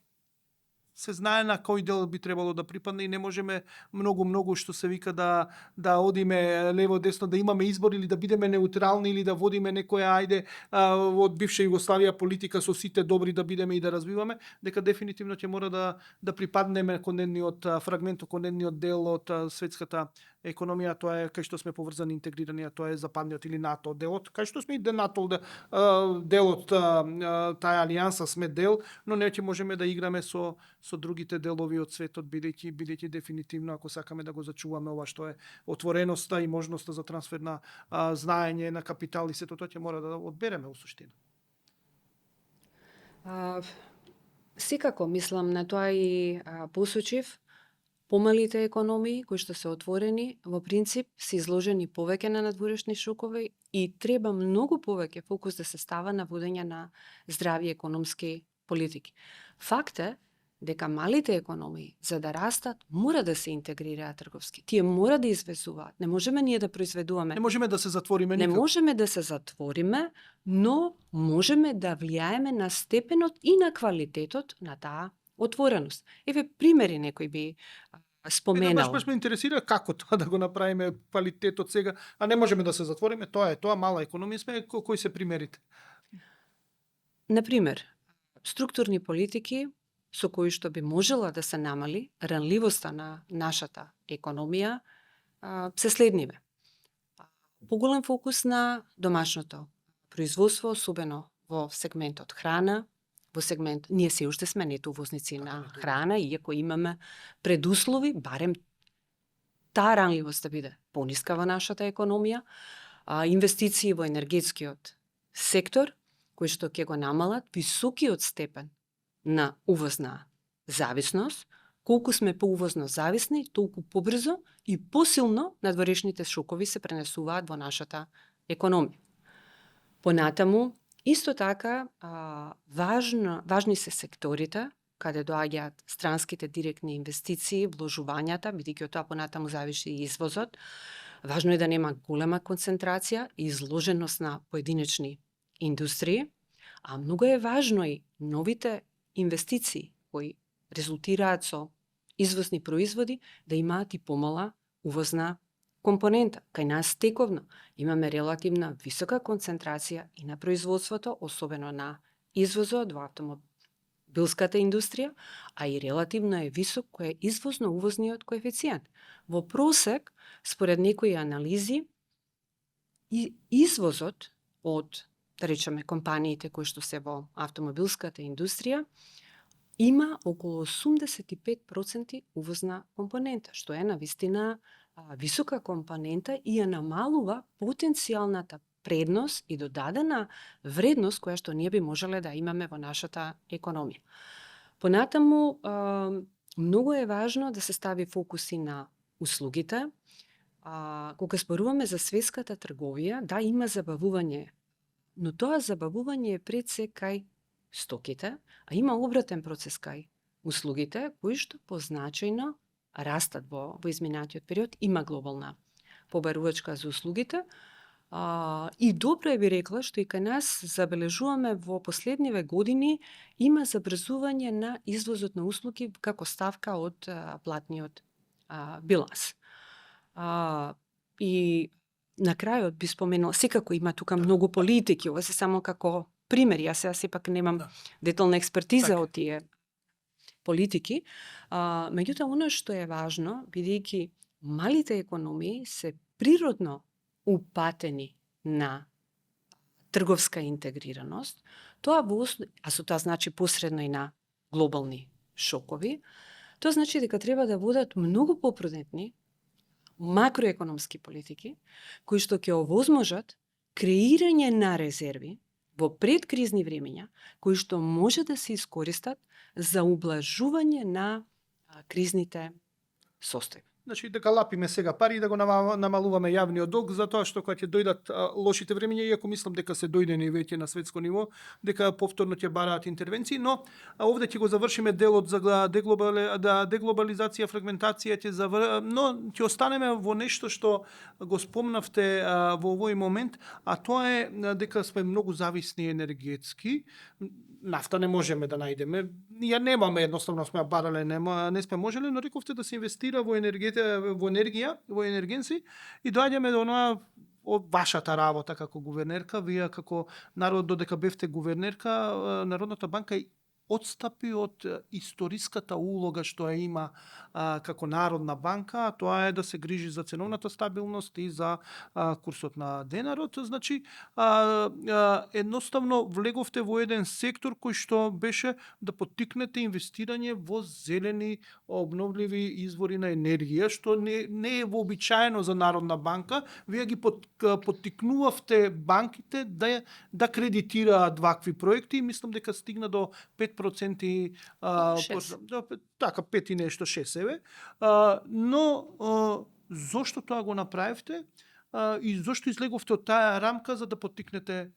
се знае на кој дел би требало да припадне и не можеме многу што се вика да одиме лево десно, да имаме избор или да бидеме неутрални или да водиме некоја од бивша Југославија политика со сите добри да бидеме и да развиваме, дека дефинитивно ќе мора да припаднеме кон едниот фрагмент, кон едниот дел од светската економија, тоа е кај што сме поврзани, интегрирани, а тоа е западниот или НАТО делот, кај што сме и НАТО делот, таа алијанса сме дел, но не ќе можеме да играме со другите делови од светот, бидејќи дефинитивно, ако сакаме да го зачуваме ова што е отвореноста и можноста за трансфер на знаење, на капитал и сето тоа ќе мора да одбереме у суштина. Секако мислам на тоа и посочив. Помалите економии кои што се отворени, во принцип се изложени повеќе на надворешни шокови и треба многу повеќе фокус да се става на водење на здрави економски политики. Факт е дека малите економии, за да растат, мора да се интегрираат трговски. Тие мора да извезуваат. Не можеме ние да произведуваме. Не можеме да се затвориме никак. Не можеме да се затвориме, но можеме да влијаеме на степенот и на квалитетот на таа отвореност. Еве примери некој би споменал. Баш ме интересира како тоа да го направиме квалитетот сега, а не можеме да се затвориме, тоа мала економија сме, кои се примерите? Например, структурни политики со кои што би можела да се намали ранливоста на нашата економија се следниве. Поголем фокус на домашното производство, особено во сегментот храна, во сегмент, ние се уште сме нету увозници на храна, иако имаме предуслови, барем таа ранливост да биде пониска во нашата економија, инвестиции во енергетскиот сектор, кои што ќе го намалат високиот степен на увозна зависност. Колку сме поувозно зависни, толку побрзо и посилно надворешните шокови се пренесуваат во нашата економија. Понатаму, исто така, важни се секторите каде доаѓаат странските директни инвестиции, вложувањата, бидејќи од тоа понатаму зависи и извозот. Важно е да нема голема концентрација и изложеност на поединечни индустрии, а многу е важно и новите инвестиции кои резултираат со извозни производи да имаат и помала увозна компонента. Кај нас тековно имаме релативна висока концентрација и на производството, особено на извозот во автомобилската индустрија, а и релативно е висок кој е извозно-увозниот коефициент. Во просек, според некои анализи, и извозот од, да речеме, компаниите кои што се во автомобилската индустрија, има околу 85% увозна компонента, што е навистина висока компонента и ја намалува потенцијалната предност и додадена вредност која што ние би можеле да имаме во нашата економија. Понатаму, многу е важно да се стави фокус и на услугите. Кога зборуваме за светската трговија, да, има забавување, но тоа забавување е пред се кај стоките, а има обратен процес кај услугите, кои што позначајно растат во изминатиот период. Има глобална побарувачка за услугите. И добро е, би рекла, што и кај нас забележуваме во последниве години има забрзување на извозот на услуги како ставка од платниот биланс. И на крајот би споменала, секако има тука многу политики, ова се само како примери, јас сега сепак немам детална експертиза од тие политики. Меѓутоа, оно што е важно, бидејќи малите економии се природно упатени на трговска интегрираност, тоа а со тоа значи посредно и на глобални шокови, тоа значи дека треба да водат многу попрудентни макроекономски политики, кои што ќе овозможат креирање на резерви, во предкризни времења, кои што може да се искористат за ублажување на кризните состојби. Значи дека лапиме сега пари и да го намалуваме јавниот долг, затоа што кога ќе дојдат лошите времења, иако мислам дека се дојдени веќе на светско ниво, дека повторно ќе бараат интервенции, но овде ќе го завршиме делот за деглобализација, фрагментација, но ќе останеме во нешто што го спомнавте во овој момент, а тоа е дека сме многу зависни енергетски. Нафта не можеме да најдеме. Ја немаме, едноставно сме барале, не сме можеле, но рековте да се инвестира во енергија, во енергенци и доаѓаме до онаа вашата работа како гувернерка, вие како народ додека бевте гувернерка, Народната банка одстапи од историската улога што ја има како Народна банка, а тоа е да се грижи за ценовната стабилност и за курсот на денарот. Значи, едноставно влеговте во еден сектор кој што беше да поттикнете инвестирање во зелени обновливи извори на енергија, што не е вообичаено за Народна банка. Вие ги поттикнувавте банките да кредитираат вакви проекти и мислам дека стигна до 5% така 5 и нешто 6 еве. Но зошто тоа го направивте и зошто излеговте од таа рамка за да поттикнете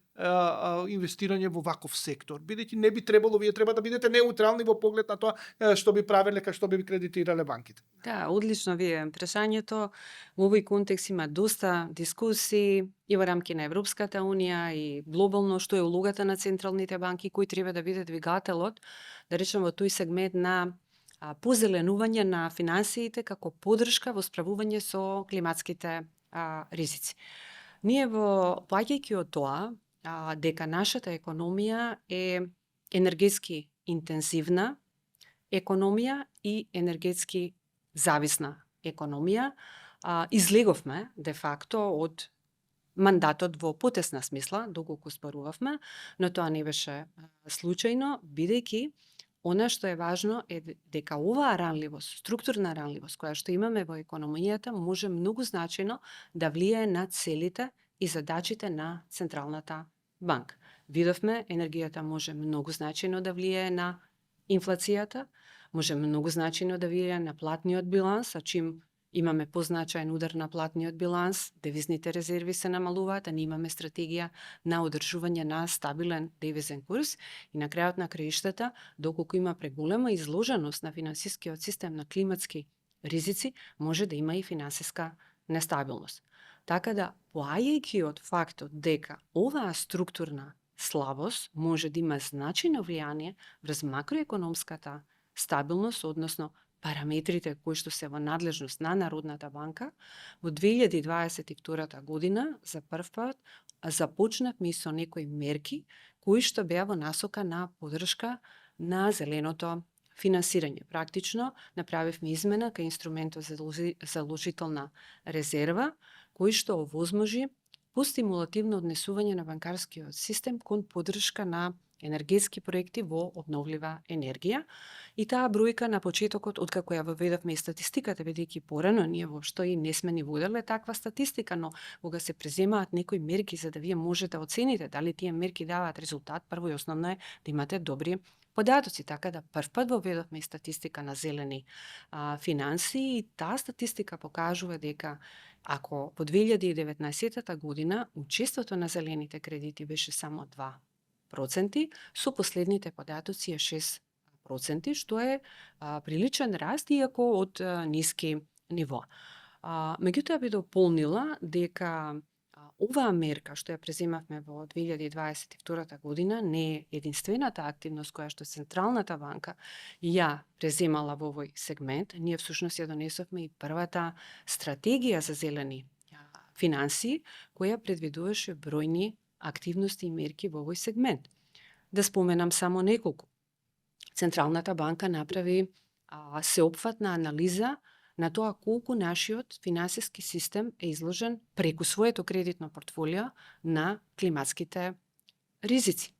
инвестирање во ваков сектор? Бидејќи не би требало, вие треба да бидете неутрални во поглед на тоа што би правеле, што би кредитирале банките. Да, одлично вие прашањето. Во овој контекст има доста дискусии и во рамки на Европската Унија и глобално што е улогата на централните банки кои треба да биде двигателот, да речеме во тој сегмент на позеленување на финансиите како поддршка во справување со климатските ризици. Ние плаќајќи од тоа дека нашата економија е енергетски интензивна економија и енергетски зависна економија, излеговме де факто од мандатот во потесна смисла, доколку спорувавме, но тоа не беше случајно, бидејќи она што е важно е дека оваа ранливост, структурна ранливост која што имаме во економијата може многу значајно да влијае на целите и задачите на Централната банка. Видовме, енергијата може многу значајно да влијае на инфлацијата, може многу значајно да влијае на платниот биланс, а чим имаме позначаен удар на платниот биланс, девизните резерви се намалуваат, а не имаме стратегија на одржување на стабилен девизен курс и на крајот на краиштата, доколку има преголема изложеност на финансискиот систем на климатски ризици, може да има и финансиска нестабилност. Така да, поаѓајќи од фактот дека оваа структурна слабост може да има значајно влијание врз макроекономската стабилност, односно параметрите кои што се во надлежност на Народната банка, во 2022 година за прв пат започнавме и со некои мерки кои што беа во насока на поддршка на зеленото финансирање. Практично направивме измена кај инструментот за заложителна резерва, кој што овозможи постимулативно однесување на банкарскиот систем кон поддршка на енергетски проекти во обновлива енергија. И таа бројка на почетокот, откако ја воведовме и статистиката, бидејќи порано ние воопшто и не сме ни воделе таква статистика, но кога се преземаат некои мерки за да вие можете да оцените дали тие мерки даваат резултат, прво и основно е да имате добри податоци, така да првпат воведовме и статистика на зелени финансии и таа статистика покажува дека ако во 2019 година учеството на зелените кредити беше само 2%, со последните податоци е 6%, што е приличен раст, иако од ниски ниво. Меѓутоа би дополнила дека оваа мерка што ја преземавме во 2022 година не е единствената активност која што Централната банка ја преземала во овој сегмент. Ние всушност ја донесовме и првата стратегија за зелени финансии, која предвидуваше бројни активности и мерки во овој сегмент. Да споменам само неколку. Централната банка направи сеопфатна анализа на тоа колку нашиот финансиски систем е изложен преку своето кредитно портфолио на климатските ризици.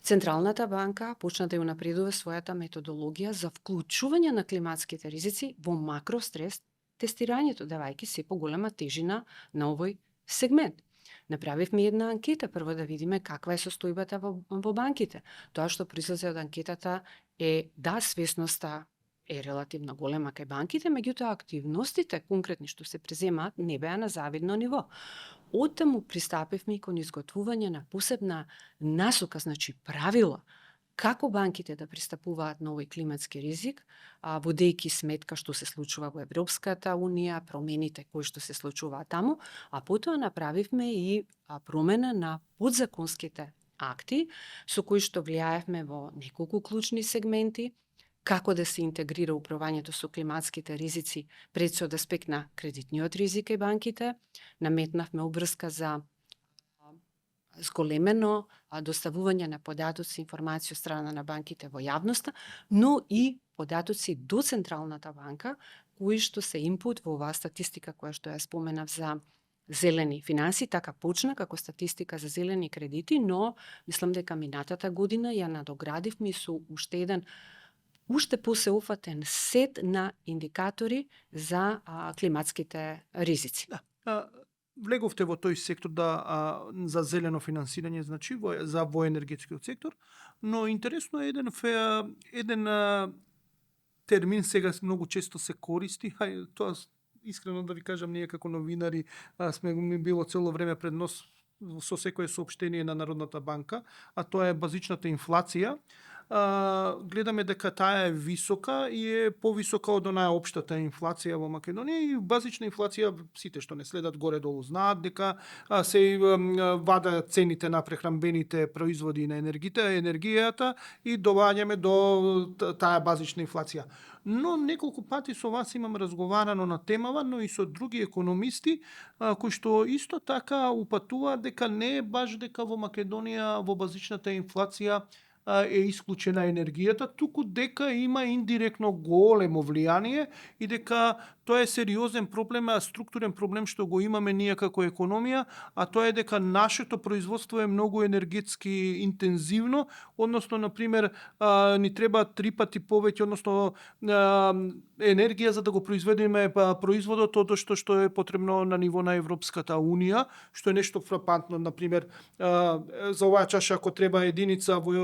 Централната банка почна да ја унапредува својата методологија за вклучување на климатските ризици во макрострес тестирањето, давајќи се поголема тежина на овој сегмент. Направивме една анкета прво да видиме каква е состојбата во банките. Тоа што произлезе од анкетата е да, свесноста е релативно голема кај банките, меѓутоа активностите конкретни што се преземаат не беа на завидно ниво. Оттаму пристапивме и кон изготвување на посебна насока, значи правила, како банките да пристапуваат на овој климатски ризик, водејќи сметка што се случува во Европската Унија, промените кои што се случуваат таму, а потоа направивме и промена на подзаконските акти, со кои што влијаевме во неколку клучни сегменти, како да се интегрира управувањето со климатските ризици пред се од аспект на кредитниот ризик и банките, наметнавме обврска за зголемено доставување на податоци и информации од страна на банките во јавноста, но и податоци до Централната банка, кои што се инпут во оваа статистика која што ја споменав за зелени финанси, така почна како статистика за зелени кредити, но мислам дека минатата година ја надоградивме со уште посеофатен сет на индикатори за климатските ризици. Да. Влеговте во тој сектор за зелено финансирање, значи во енергетскиот сектор, но интересно е еден термин сега многу често се користи, тоа искрено да ви кажам, ние како новинари сме било цело време пред нос со секое соопштение на Народната банка, а тоа е базичната инфлација. Гледаме дека таа е висока и е повисока од онаа општата инфлација во Македонија, и базична инфлација сите што не следат горе-долу знаат дека се вадат цените на прехранбените производи на енергијата и доваѓаме до таа базична инфлација. Но неколку пати со вас имам разговарано на темава, но и со други економисти кои што исто така упатуваат дека не е баш дека во Македонија во базичната инфлација е исклучена енергијата, туку дека има индиректно големо влијание и дека тоа е сериозен проблем, структурен проблем што го имаме ние како економија, а тоа е дека нашето производство е многу енергетски интензивно, односно, например, ни треба 3 пати повеќе, односно енергија за да го произведеме производот од што е потребно на ниво на Европската Унија, што е нешто фрапантно. Например, за оваа чаша ако треба единица во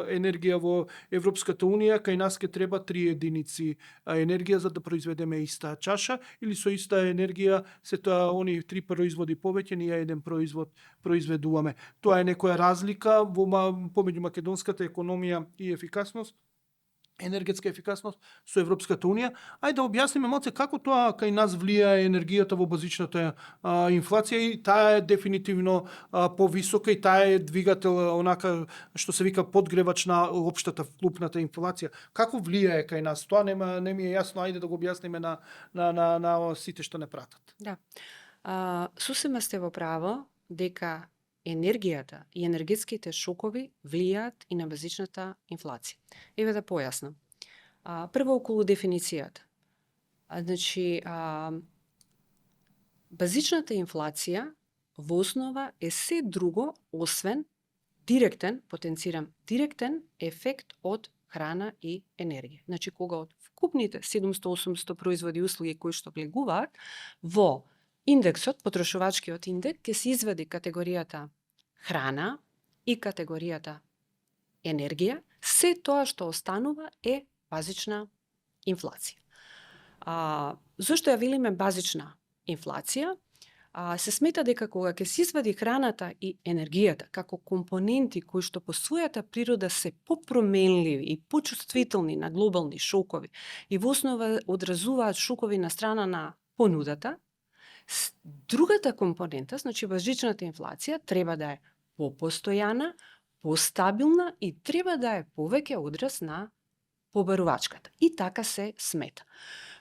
енергија во Европската Унија, кај нас ќе треба 3 единици енергија за да произведеме иста чаша, или со иста енергија се тоа они 3 производи повеќе, ние еден производ произведуваме. Тоа е некоја разлика помеѓу македонската економија и ефикасност, енергетска ефикасност со Европската Унија. Ајде да објасниме малце како тоа кај нас влијае енергијата во базичната инфлација, и таа е дефинитивно повисока и таа е двигател, онака што се вика подгревач на општата клупната инфлација. Како влијае кај нас? Тоа не ми е јасно, ајде да го објасниме на сите што не пратат. Да. Сосема сте во право дека енергијата и енергетските шокови влијаат и на базичната инфлација. Еве да појаснам. Прво околу дефиницијата. Значи, базичната инфлација во основа е се друго освен директен, потенцирам, директен ефект од храна и енергија. Значи, кога од вкупните 700-800 производи и услуги кои што влегуваат во индексот, потрошувачкиот индекс, ќе се извади категоријата храна и категоријата енергија, се тоа што останува е базична инфлација. Зошто ја велиме базична инфлација? Се смета дека кога ќе се извади храната и енергијата како компоненти кои што по својата природа се попроменливи и почувствителни на глобални шокови и во основа одразуваат шокови на страна на понудата, другата компонента, значи базичната инфлација, треба да е попостојана, постабилна и треба да е повеќе одраз на побарувачката. И така се смета.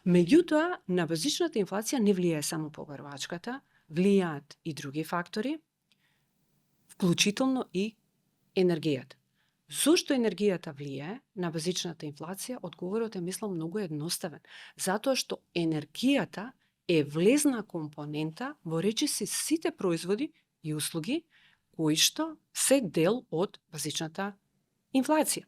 Меѓутоа, на базичната инфлација не влијае само побарувачката, влијаат и други фактори, вклучително и енергијата. Зошто енергијата влијае на базичната инфлација? Одговорот е, мислам, многу едноставен. Затоа што енергијата е влезна компонента во речиси сите производи и услуги кои што се дел од базичната инфлација.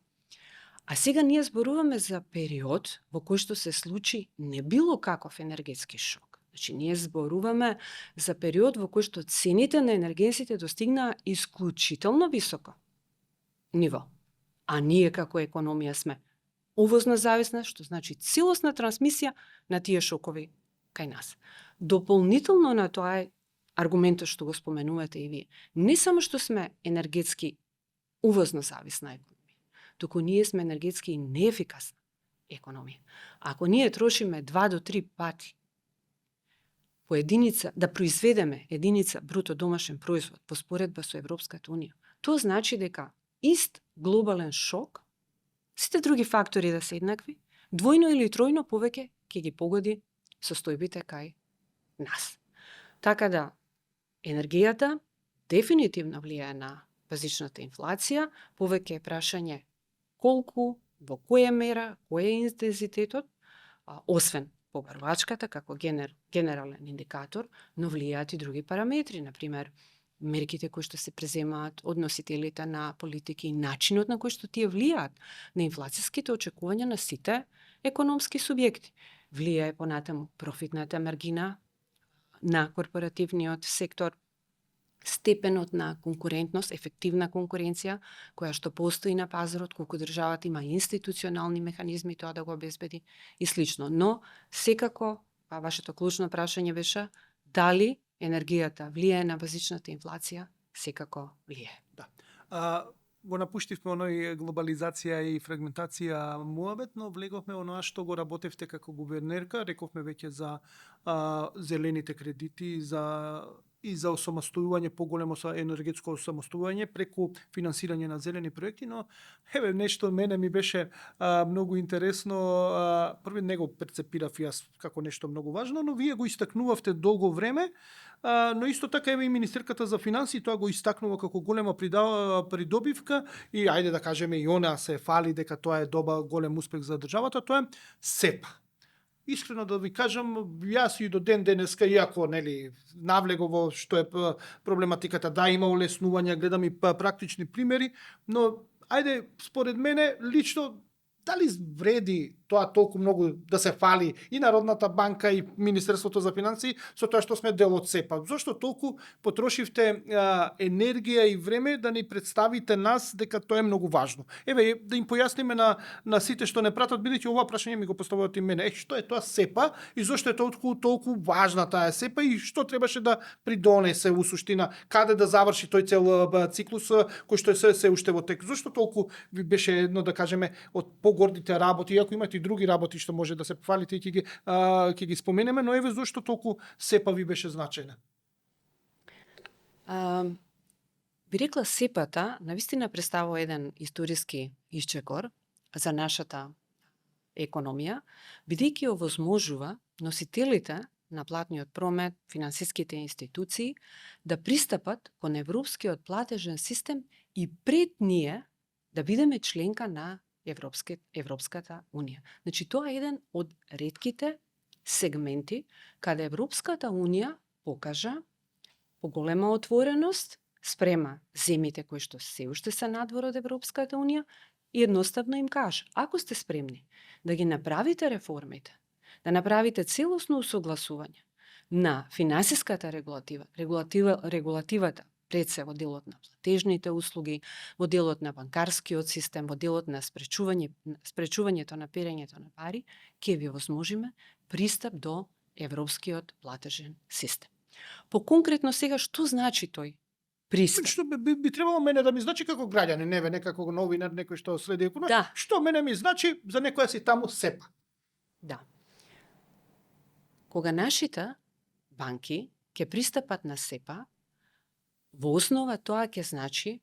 А сега ние зборуваме за период во кој што се случи не било каков енергетски шок, Значи, ние зборуваме за период во кој што цените на енергенсите достигнаа исклучително високо ниво. А ние како економија сме увозно зависна, што значи целосна трансмисија на тие шокови кај нас. Дополнително на тоа е аргументот што го споменувате и вие. Не само што сме енергетски увозно зависна економија, туку ние сме енергетски неефикасна економија. Ако ние трошиме 2 до 3 пати по единица, да произведеме единица бруто домашен производ по споредба со Европската Унија, тоа значи дека ист глобален шок, сите други фактори да се еднакви, двојно или тројно повеќе ќе ги погоди состојбите кај нас. Така да, енергијата дефинитивно влијае на базичната инфлација, повеќе е прашање колку, во која мера, кој е интензитетот, освен побарувачката како генерален индикатор, но влијаат и други параметри, например, мерките кои што се преземаат од носителите на политики и начинот на кој што тие влијаат на инфлацијските очекувања на сите економски субјекти. Влијае понатаму профитната маргина на корпоративниот сектор, степенот на конкурентност, ефективна конкуренција, која што постои на пазарот, колку државата има институционални механизми тоа да го обезбеди и слично. Но, секако, вашето клучно прашање беше, дали енергијата влијае на базичната инфлација? Секако влијае. Да. Го напуштивме оној глобализација и фрагментација муабет, но влеговме оноа што го работевте како гувернерка, рековме веќе за зелените кредити, и за осамостојување, поголемо со енергетско осамостојување преку финансирање на зелени проекти, но нешто мене ми беше многу интересно, први не го перцепирав јас како нешто многу важно, но вие го истакнувавте долго време, но исто така и Министерката за финансии тоа го истакнува како голема придобивка и ајде да кажеме и она се фали дека тоа е голем успех за државата, тоа е СЕПА. Искрено да ви кажам, јас и до ден денеска, иако навлего во што е проблематиката, да има олеснувања, гледам и практични примери, но ајде според мене лично дали вреди тоа толку многу да се фали и Народната банка и Министерството за финансии со тоа што сме дел од СЕПА? Зошто толку потрошивте енергија и време да ни представите нас дека тоа е многу важно? Да им појасниме на сите што не пратат, бидејќи ова прашање ми го поставуваат и мене. Што е тоа СЕПА и зошто е толку важна таа СЕПА и што требаше да придонесе у суштина, каде да заврши тој цел циклус кој што се уште во тек? Зошто толку ви беше едно, да кажеме, од погордите работи, иако имате и други работи што може да се пофалите и ќе ги споменеме, но зошто толку СЕПА ви беше значајна? Би рекла, СЕПА-та навистина представува еден историски исчекор за нашата економија, бидејќи овозможува носителите на платниот промет, финансиските институции да пристапат кон европскиот платежен систем и пред ние да бидеме членка на Европската Унија. Значи, тоа е еден од ретките сегменти каде Европската Унија покажа поголема отвореност спрема земите кои што се уште се надвор од Европската Унија и едноставно им кажа, ако сте спремни да ги направите реформите, да направите целосно усогласување на финансиската регулативата пред се во делот на платежните услуги, во делот на банкарскиот систем, во делот на спречувањето на перењето на пари, ќе ви возможиме пристап до европскиот платежен систем. По-конкретно сега, што значи тој пристап? Што би требало мене да ми значи како граѓанин, не како новинар, некој што следи економија. Да. Што мене ми значи за некоја си таму СЕПА? Да. Кога нашите банки ќе пристапат на СЕПА, во основа тоа ќе значи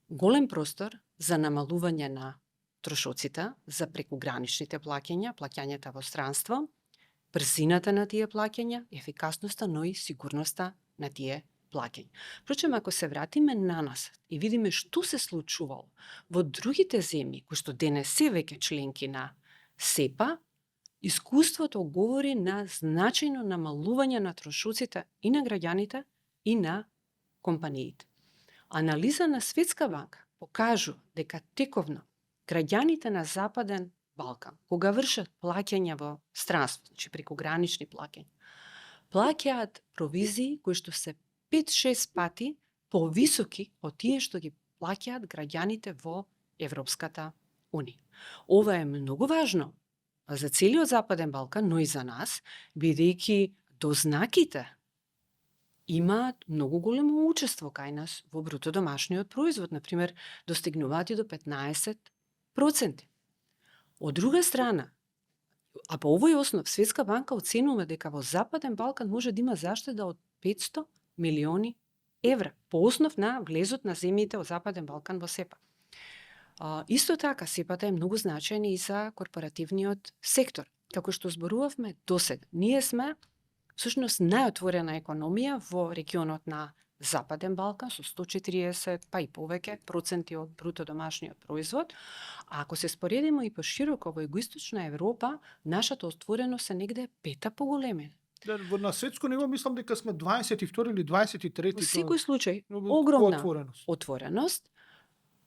голем простор за намалување на трошоците за прекуграничните плаќањата во странство, брзината на тие плаќања, ефикасноста, но и сигурноста на тие плаќања. Впрочем, ако се вратиме на нас и видиме што се случувало во другите земји кои што денес се веќе членки на СЕПА, искуството говори на значајно намалување на трошоците и на граѓаните и на компаниите. Анализа на Светска банка покажува дека тековно граѓаните на Западен Балкан, кога вршат плаќања во странство, значи преку гранични плаќања, плаќаат провизии кои што се 5-6 пати повисоки од тие што ги плаќаат граѓаните во Европската Унија. Ова е многу важно за целиот Западен Балкан, но и за нас, бидејќи дознаките имаат многу големо учество кај нас во бруто домашниот производ, например, достигнуваат и до 15%. Од друга страна, а по овој основ, Светска банка оценува дека во Западен Балкан може да има заштеда од 500 милиони евра по основ на влезот на земјите од Западен Балкан во СЕПА. Исто така, СЕПА-та е многу значаен и за корпоративниот сектор. Како што зборувавме досега, ние сме всушност најотворена економија во регионот на Западен Балкан со 140 па и повеќе проценти од бруто домашниот производ, а ако се споредимо и пошироко во Југоисточна Европа, нашата отвореност е негде пета по големина. Да, на светско ниво мислам дека сме 22 или 23. Во секој случај, Во огромна отвореност. отвореност,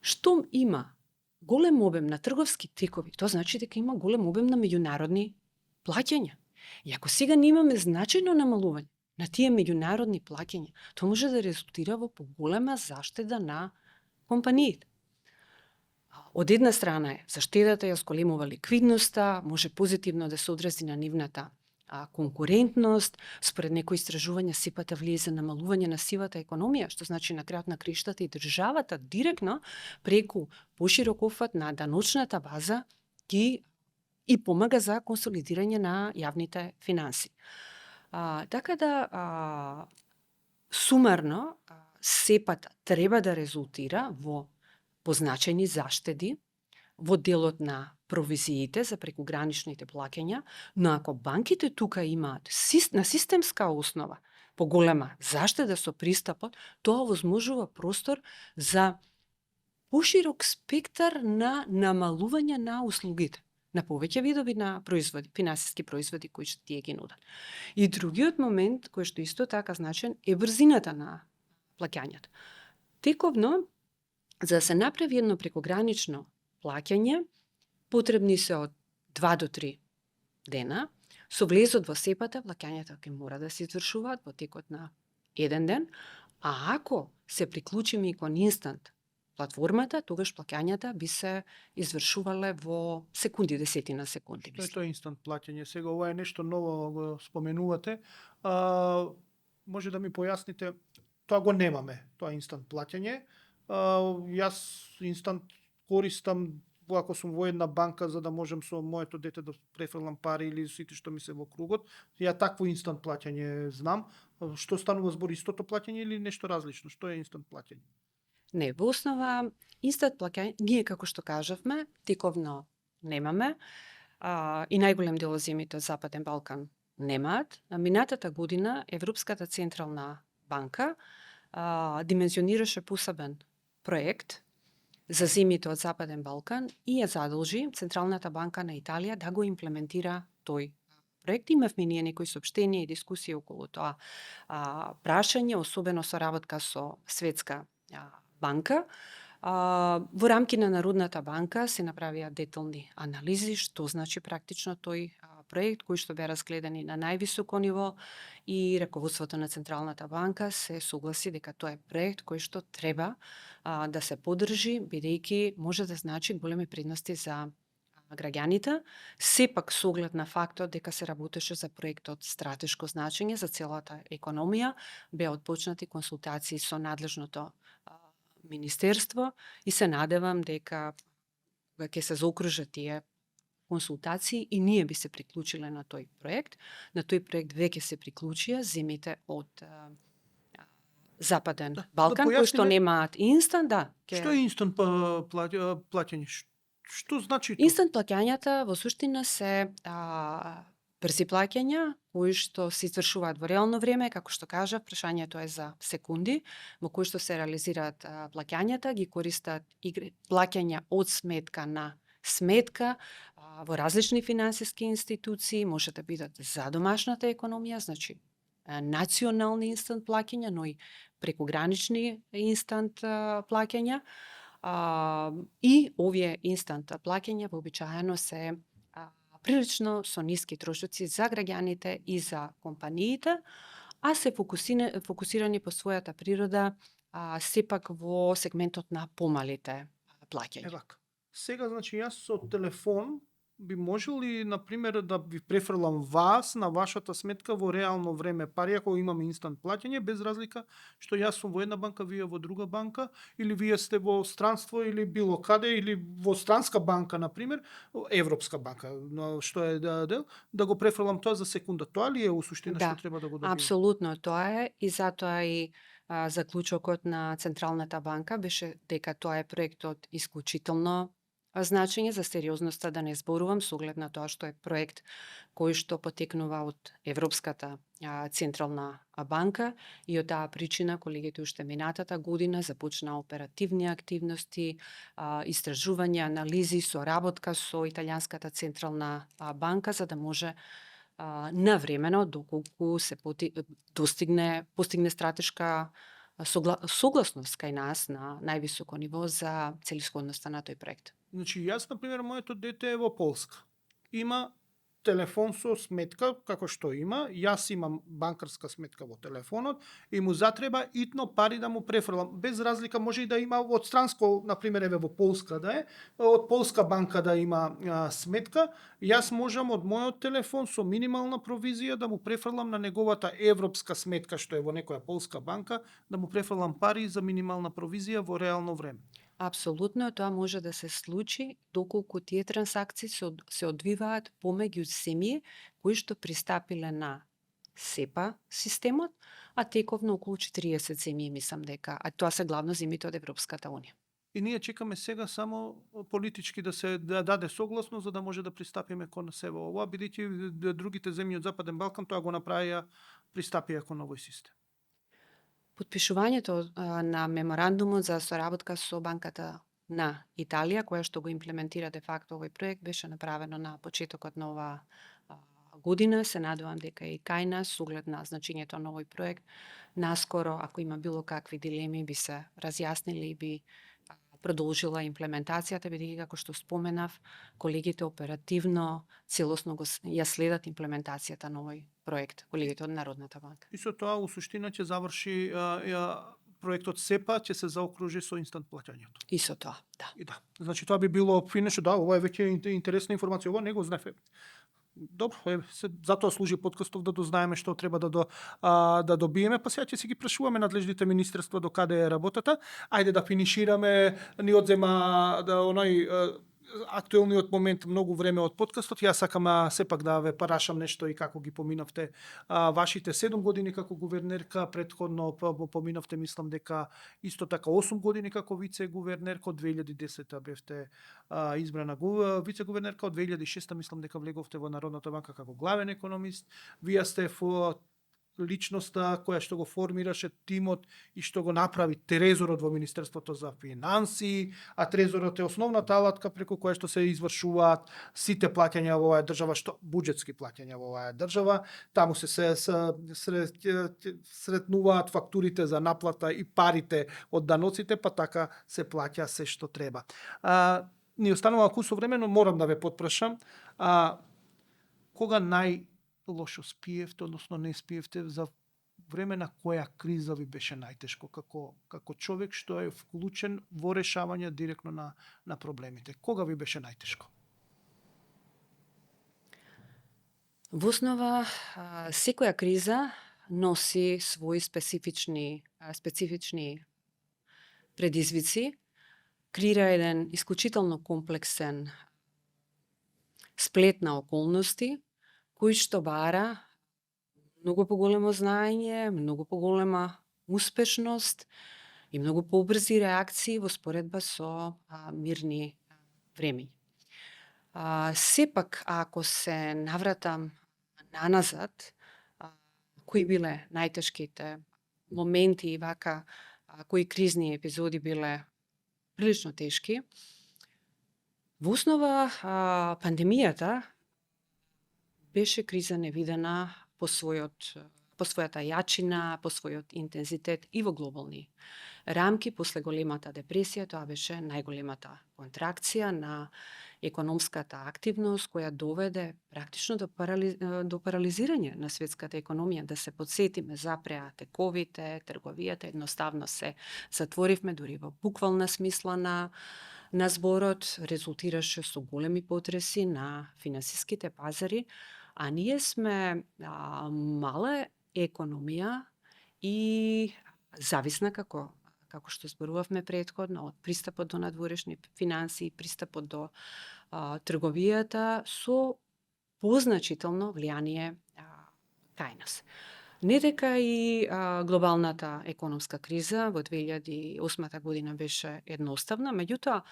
што има голем обем на трговски текови, тоа значи дека има голем обем на меѓународни плаќања. И ако сега немаме значајно намалување на тие меѓународни плаќања, тоа може да резултира во поголема заштеда на компаниите. Од една страна е заштедата ја зголемува ликвидноста, може позитивно да се одрази на нивната конкурентност, според некои истражувања СЕПА-та влие за намалување на сивата економија, што значи на крајот на криштата и државата директно преку поширок офат на даночната база ги и помага за консолидирање на јавните финанси. Така да, сумарно, СЕПА-та треба да резултира во позначени заштеди во делот на провизиите за прекуграничните плаќања, но ако банките тука имаат на системска основа поголема заштеда со пристапот, тоа возможува простор за поширок спектар на намалување на услугите, на повеќе видови на производи, финансиски производи кои што тие ги нудат. И другиот момент кој што исто така значен е брзината на плаќањата. Тековно, за да се направи едно прекугранично плаќање, потребни се од 2 до 3 дена. Со влезот во СЕПА-та, плаќањата ќе мора да се извршуваат во текот на еден ден, а ако се приклучиме и кон инстант платформата, тогаш плаќањата би се извршувале во секунди, десетина секунди. Што е тоа инстант плаќање? Сега ова е нешто ново го споменувате. Може да ми појасните, тоа го немаме, тоа инстант плаќање. Јас инстант користам ако сум во една банка за да можам со моето дете да префрлам пари или сите што ми се во кругот. Ја такво инстант плаќање знам. Што станува збор, истото плаќање или нешто различно? Што е инстант плаќање? Не, во основа инстант плаќање, ние како што кажавме, тековно немаме, и најголем дел од земјите од Западен Балкан немаат. Минатата година Европската централна банка димензионираше посебен проект за земјите од Западен Балкан и ја задолжи Централната банка на Италија да го имплементира тој проект. Имавме ние некои соопштенија и дискусии околу тоа прашање, особено со работка со Светска банка. Во рамки на Народната банка се направија детални анализи што значи практично тој проект кој што бе разгледани на највисоко ниво и раководството на Централната банка се согласи дека тоа е проект кој што треба да се поддржи, бидејќи може да значи големи предности за граѓаните, сепак со оглед на фактот дека се работеше за проект од стратешко значење за целата економија, беа отпочнати консултации со надлежното министерство и се надевам дека ќе се заокружат тие консултации и ние би се приклучиле на тој проект. На тој проект веќе се приклучија земјите од Западен Балкан, кои што немаат инстант, Што е инстант плаќање? Што значи тоа? Инстант плаќањата во суштина се брзи плаќања кои што се извршуваат во реално време, како што кажа, прашањето е за секунди, во кои што се реализираат плаќањата, ги користат плаќања од сметка на сметка во различни финансиски институции, може да бидат за домашната економија, значи национални инстант плаќања, но и прекугранични инстант плаќања. И овие инстант плаќања вообичаено се прилично со ниски трошоци за граѓаните и за компаниите, а се фокусирани по својата природа сепак во сегментот на помалите плаќања. Евака. Сега, значи, јас со телефон би можел ли, например, да ви префрлам вас на вашата сметка во реално време пари, ако имаме инстант плаќање, без разлика што јас сум во една банка, вие во друга банка, или вие сте во странство, или било каде, или во странска банка, например, европска банка, што е да го префрлам тоа за секунда. Тоа ли е у суштина што треба да го добием? Апсолутно тоа е и затоа и заклучокот на Централната банка беше дека тоа е проект од исклучително значење, за сериозноста да не зборувам, со оглед на тоа што е проект кој што потекнува од Европската Централна банка и од таа причина колегите уште минатата година започна оперативни активности, истражувања, анализи, соработка со Италијанската Централна банка за да може навремено, доколку се постигне стратешка согласност кај нас на највисоко ниво за целисходноста на тој проект. Значи, јас, например, моето дете е во Полска. Има телефон со сметка, како што има, јас имам банкарска сметка во телефонот и му затреба итно пари да му префрлам. Без разлика може и да има од странско, например, еве во Полска да е, од полска банка да има сметка, јас можам од мојот телефон со минимална провизија да му префрлам на неговата европска сметка што е во некоја полска банка, да му префрлам пари за минимална провизија во реално време. Апсолутно, тоа може да се случи доколку тие трансакции се одвиваат помеѓу семји кои што пристапиле на СЕПА системот, а тековно околу 40 семји, мислам дека, а тоа се главно земјите од Европската унија. И ние чекаме сега само политички да се даде согласно за да може да пристапиме кон себе ова, бидејќи другите земји од Западен Балкан тоа го направија, пристапија кон овој систем. Потпишувањето на меморандумот за соработка со банката на Италија, која што го имплементира де факто овој проект, беше направено на почетокот на оваа година. Се надевам дека и кај нас, со оглед на значењето на овој проект, наскоро, ако има било какви дилеми, би се разјаснили и би продолжила имплементацијата, бидејќи како што споменав, колегите оперативно, целосно ја следат имплементацијата на овој проект, колегите од Народната банка. И со тоа, у суштина, ќе заврши проектот СЕПА, ќе се заокружи со инстант плаќањето. И со тоа, да. И да. Значи, тоа би било финешо, да, ова е веќе интересна информација, ова не го знаев. Добро, затоа служи подкастов да дознаеме што треба да добиеме, па сега ќе си ги прашуваме надлежните министерства до каде е работата. Ајде да финишираме, ни одзема актуелниот момент многу време од подкастот. Јас сакам сепак да ве парашам нешто и како ги поминавте вашите 7 години како гувернерка, претходно поминавте, мислам дека исто така 8 години како вице-гувернерка, од 2010 бевте избрана вице-гувернерка, од 2006 мислам дека влеговте во Народната банка како главен економист. Вие сте личноста која што го формираше тимот и што го направи трезорот во Министерството за финансии, а трезорот е основната алатка преку која што се извршуваат сите плаќања во оваа држава, што буџетски плаќања во оваа држава. Таму се сретнуваат фактурите за наплата и парите од даноците, па така се плаќа се што треба. Ни останува кусо време, но морам да ве потпрашам. Кога лошо спиевте, односно не спиевте, за време на која криза ви беше најтешко како човек што е вклучен во решавање директно на проблемите? Кога ви беше најтешко? Во основа, секоја криза носи своји специфични предизвици, креира еден исклучително комплексен сплет на околности, кој што бара многу поголемо знаење, многу поголема успешност и многу побрзи реакции во споредба со мирни времења. Сепак, ако се навратам наназад, кои биле најтешките моменти и вака, кои кризни епизоди биле прилично тешки, во основа пандемијата беше криза невидена по својата јачина, по својот интензитет и во глобални рамки. После големата депресија, тоа беше најголемата контракција на економската активност која доведе практично до парализирање на светската економија. Да се подсетиме, запреа тековите, трговијата, едноставно се затворивме дури во буквална смисла на зборот, резултираше со големи потреси на финансиските пазари, а ние сме мала економија и зависна како што зборувавме претходно, од пристапот до надворешни финансии, пристапот до трговијата со позначително влијание кај нас. Не дека и глобалната економска криза во 2008 година беше едноставна, меѓутоа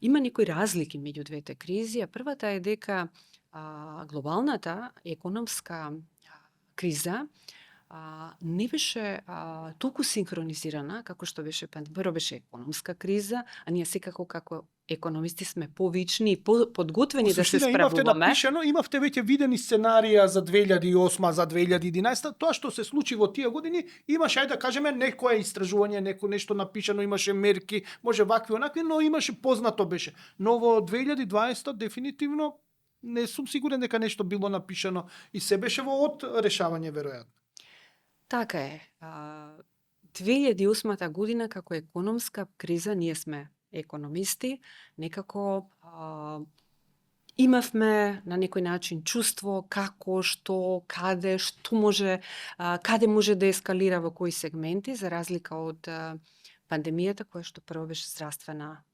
има некои разлики меѓу двете кризи, а првата е дека глобалната економска криза не беше толку синхронизирана како што беше прво беше економска криза, а ние секако како економисти сме повични и подготвени да се справуваме. Имавте веќе видени сценарија за 2008, за 2011, тоа што се случи во тие години, имаше, ајде да кажеме, некое истражување, нешто напишано, имаше мерки, може вакви, онакви, но имаше познато беше. Но во 2020 дефинитивно не сум сигурен дека нешто било напишано и се беше во од решавање веројатно. Така е. 2008 година како економска криза, ние сме економисти, некако имавме на некој начин чувство како, што, каде, што може, каде може да ескалира во кои сегменти, за разлика од пандемијата, која што прво беше здравствена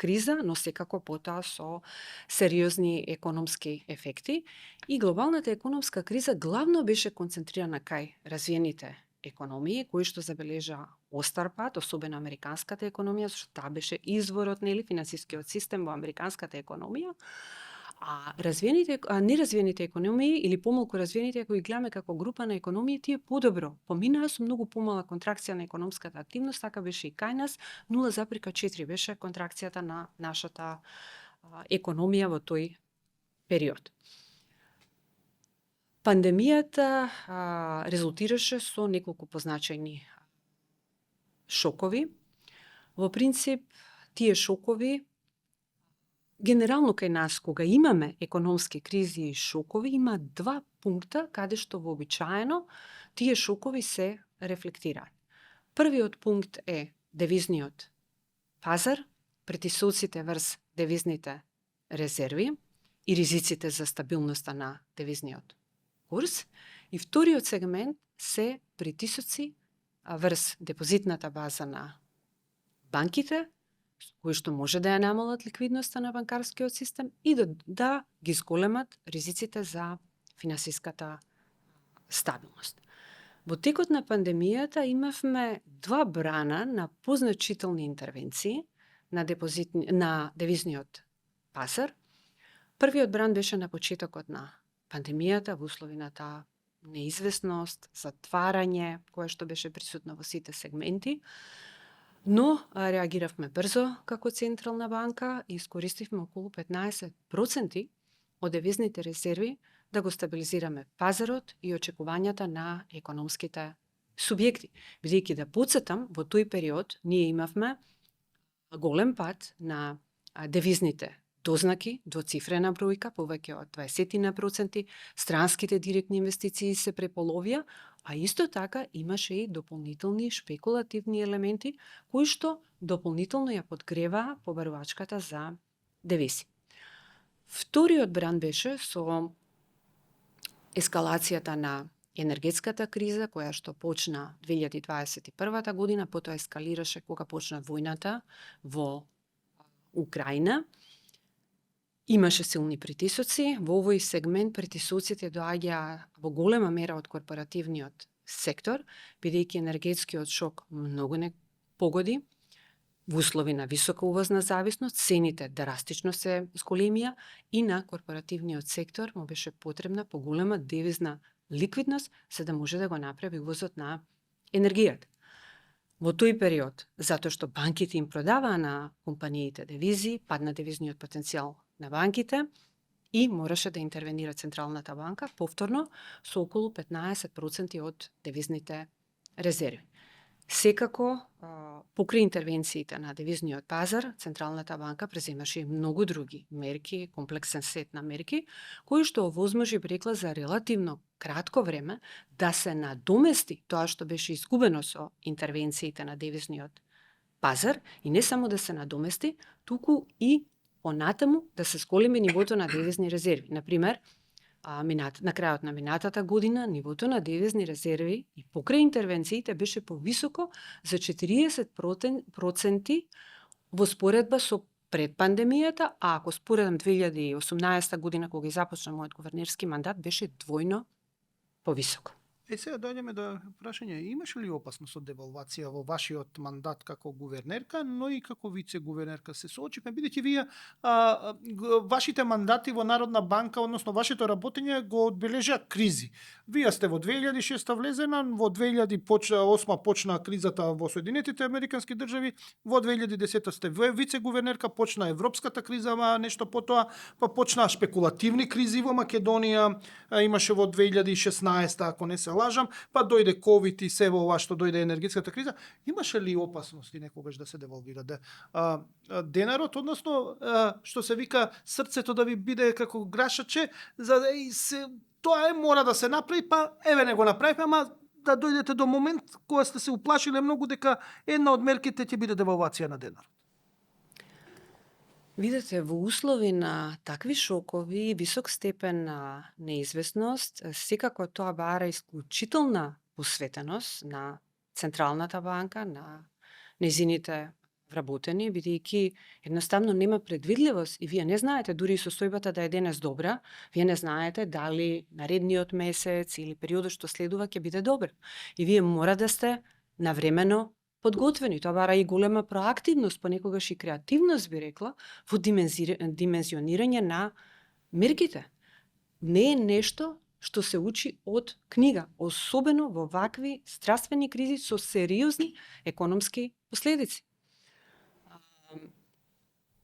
криза, но секако потоа со сериозни економски ефекти. И глобалната економска криза главно беше концентрирана кај развиените економии, кои што забележа остар пат, особено американската економија, зашто таа беше изворот, нели, финансискиот систем во американската економија. А неразвиените економии или помалку развиените, кои гледаме како група на економии, тие подобро поминаа со многу помала контракција на економската активност, така беше и кај нас, 0,4 беше контракцијата на нашата економија во тој период. Пандемијата резултираше со неколку позначајни шокови. Во принцип, тие шокови генерално кај нас, кога имаме економски кризи и шокови, има два пункта каде што вообичаено тие шокови се рефлектираат. Првиот пункт е девизниот пазар, притисоците врз девизните резерви и ризиците за стабилноста на девизниот курс. И вториот сегмент се притисоци врз депозитната база на банките, кои што може да ја намалат ликвидноста на банкарскиот систем и да ги зголемат ризиците за финансиската стабилност. Во текот на пандемијата имавме два брана на позначителни интервенции на девизниот пазар. Првиот бран беше на почетокот на пандемијата во услови на таа неизвестност, затварање, кое што беше присутно во сите сегменти. Но реагиравме брзо како Централна банка и искористивме околу 15% од девизните резерви да го стабилизираме пазарот и очекувањата на економските субјекти. Бидејќи да потсетам, во тој период ние имавме голем пад на девизните дознаки, двоцифрена бројка, повеќе од 20%, странските директни инвестиции се преполовија, а исто така имаше и дополнителни шпекулативни елементи, кои што дополнително ја подгреваа побарувачката за девизи. Вториот бран беше со ескалацијата на енергетската криза, која што почна 2021 година, потоа ескалираше кога почна војната во Украина. Имаше силни притисоци, во овој сегмент притисоците доаѓаа во голема мера од корпоративниот сектор, бидејќи енергетскиот шок многу не погоди, во услови на висока увозна зависност, цените драстично се зголемија и на корпоративниот сектор му беше потребна поголема девизна ликвидност за да може да го направи увозот на енергијата. Во тој период, затоа што банките им продаваа на компаниите девизи, падна девизниот потенцијал на банките и мораше да интервенира Централната банка повторно со околу 15% од девизните резерви. Секако, покрај интервенциите на девизниот пазар, Централната банка преземаше и многу други мерки, комплексен сет на мерки, кои што овозможи, би рекла, за релативно кратко време да се надомести тоа што беше изгубено со интервенциите на девизниот пазар и не само да се надомести, туку и понатаму да се зголеми нивото на девизни резерви. Например, на крајот на минатата година нивото на девизни резерви и покрај интервенциите беше повисоко за 40% во споредба со пред пандемијата, а ако споредам 2018 година кога ги започна мојот гувернерски мандат, беше двојно повисоко. Сега дојдеме до прашање, имаше ли опасност од девалвација во вашиот мандат како гувернерка, но и како вице-гувернерка? Се соочивме, бидејќи вие вашите мандати во Народна банка, односно вашето работење го одбележа кризи. Вие сте во 2006 влезена, во 2008 почна кризата во Соединетите Американски држави, во 2010 сте вице-гувернерка, почна европската криза, нешто потоа, па почна шпекулативни кризи во Македонија, имаше во 2016, ако не се лажам, па дојде ковид и се во ова што дојде енергетската криза. Имаше ли опасности некогаш да се девалвира денарот, односно што се вика срцето да ви биде како грашаче, за да тоа мора да се направи, па еве не го направивме, ама да дојдете до момент кога сте се уплашиле многу дека една од мерките ќе биде девалвација на денарот. Видете, во услови на такви шокови и висок степен на неизвестност, секако тоа бара исклучителна посветеност на Централната банка, на незините вработени, бидејќи едноставно нема предвидливост и вие не знаете, дури и состојбата да е денес добра, вие не знаете дали наредниот месец или периодот што следува ќе биде добар. И вие мора да сте навремено подготвени. Тоа бара и голема проактивност, понекогаш и креативност, би рекла, во димензионирање на мерките. Не е нешто што се учи од книга, особено во вакви здравствени кризи со сериозни економски последици.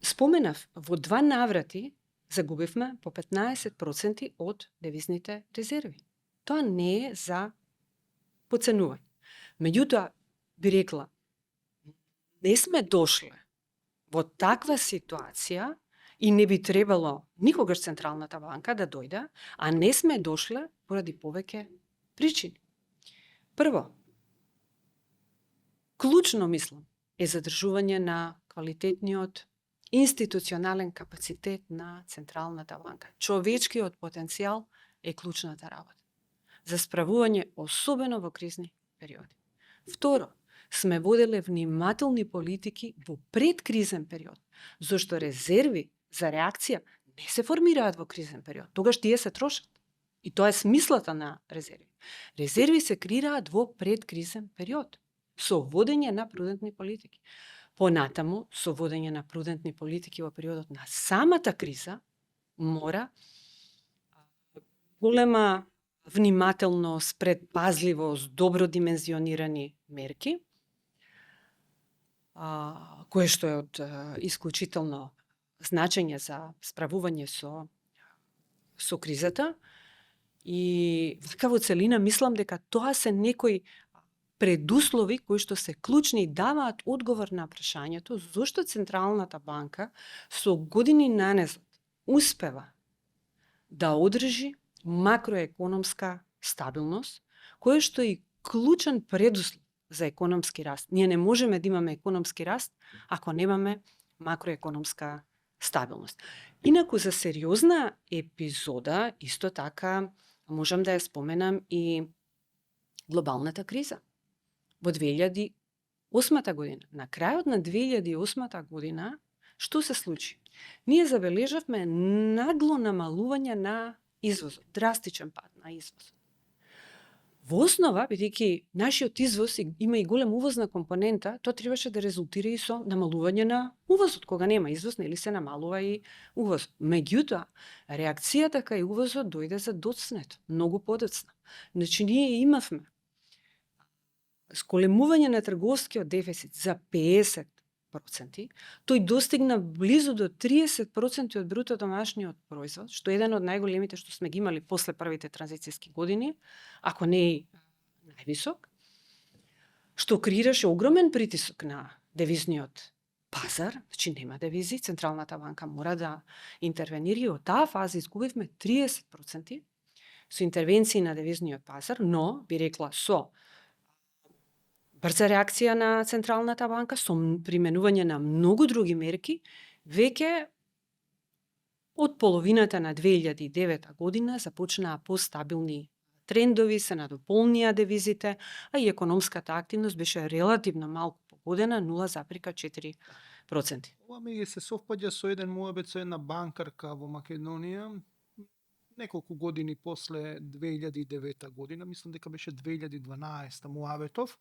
Споменав, во 2 наврати загубивме по 15% од девизните резерви. Тоа не е за поценување. Меѓутоа, би рекла, не сме дошле во таква ситуација и не би требало никогаш Централната банка да дојде, а не сме дошле поради повеќе причини. Прво, клучно мислам е задржување на квалитетниот институционален капацитет на Централната банка. Човечкиот потенцијал е клучната работа за справување особено во кризни периоди. Второ, сме воделе внимателни политики во предкризен период, зашто резерви за реакција не се формираат во кризен период. Тогаш тие се трошат. И тоа е смислата на резерви. Резерви се креираат во предкризен период со водење на прудентни политики. Понатаму, со водење на прудентни политики во периодот на самата криза, мора голема внимателност, предпазливост, добро димензионирани мерки, кое што е од исклучително значење за справување со кризата. И така во целина мислам дека тоа се некои предуслови кои што се клучни и даваат одговор на прашањето зошто Централната банка со години наназад успева да одржи макроекономска стабилност, кој што е клучен предуслов за економски раст. Ние не можеме да имаме економски раст ако немаме макроекономска стабилност. Инаку за сериозна епизода, исто така, можам да ја споменам и глобалната криза. Во 2008 година, на крајот на 2008 година, што се случи? Ние забележавме нагло намалување на извозот, драстичен пад на извозот. Во основа, бидејќи нашиот извоз има и голем увозна компонента, тоа требаше да резултира и со намалување на увозот. Кога нема извоз, нели се намалува и увоз. Меѓутоа, реакцијата кај увозот дојде задоцнето, многу подоцна. Значи, ние имавме сколемување на трговскиот дефицит за 50%, тој достигна близу до 30% од бруто домашниот производ, што е еден од најголемите што сме ги имали после првите транзицијски години, ако не и највисок. што креираше огромен притисок на девизниот пазар, значи нема девизи, Централната банка мора да интервенира и од таа фаза изгубивме 30% со интервенции на девизниот пазар, но, би рекла, со брза реакција на Централната банка, со применување на многу други мерки, веќе од половината на 2009 година започнаа постабилни трендови, се надополнија девизите, а и економската активност беше релативно малку погодена, 0,4%. Ова ми се совпаѓа со еден муабет со една банкарка во Македонија, неколку години после 2009 година, мислам дека беше 2012 муабетов,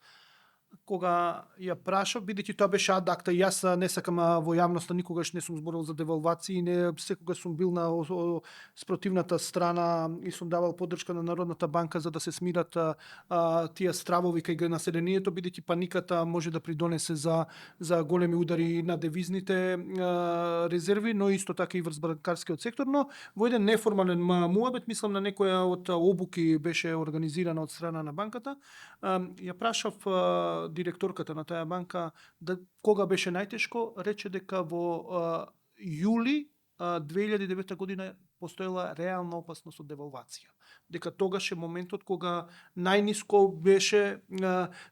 кога ја прашав, бидејќи тоа беше адакта, и јас не сакам во јавноста, никогаш не сум зборил за девалвации, не секогаш сум бил на спротивната страна и сум давал поддршка на Народната банка за да се смират тие стравови кај населението, бидејќи паниката може да придонесе за големи удари на девизните резерви, но исто така и врз банкарскиот сектор, но во еден неформален муабет, мислам на некоја од обуки беше организирана од страна на банката, ја прашав директорката на таа банка кога беше најтешко, рече дека во јули 2009 година постоела реална опасност од девалвација. Дека тогаш е моментот кога најниско беше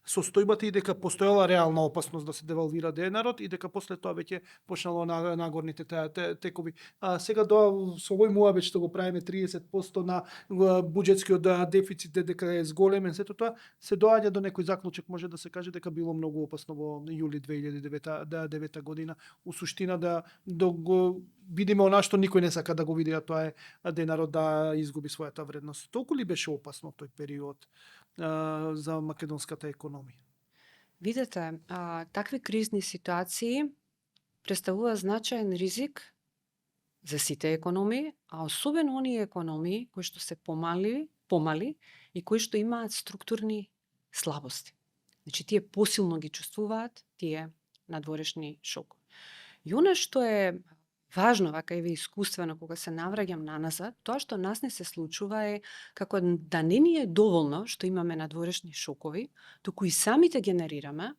состојбата и дека постоела реална опасност да се девалвира денарот и дека после тоа веќе почнало нагорните текови. Сега со овој муабет што го правиме 30% на буџетскиот дефицит дека е зголемен, сето тоа се доаѓа до некој заклучок, може да се каже дека било многу опасно во јули 2009 година. У суштина да го видиме она што никој не сака да го види, а тоа е денарот да изгуби својата вредност. Толку ли беше опасно тој период за македонската економија? Видете, такви кризни ситуации представува значаен ризик за сите економии, а особено оние економии кои што се помали и кои што имаат структурни слабости. Значи, тие посилно ги чувствуваат тие надворешни шокови. И она што е важно, вака и искуствено, кога се навраќам наназад, тоа што нас не се случува е како да не ни е доволно што имаме надворешни шокови, туку и самите генерираме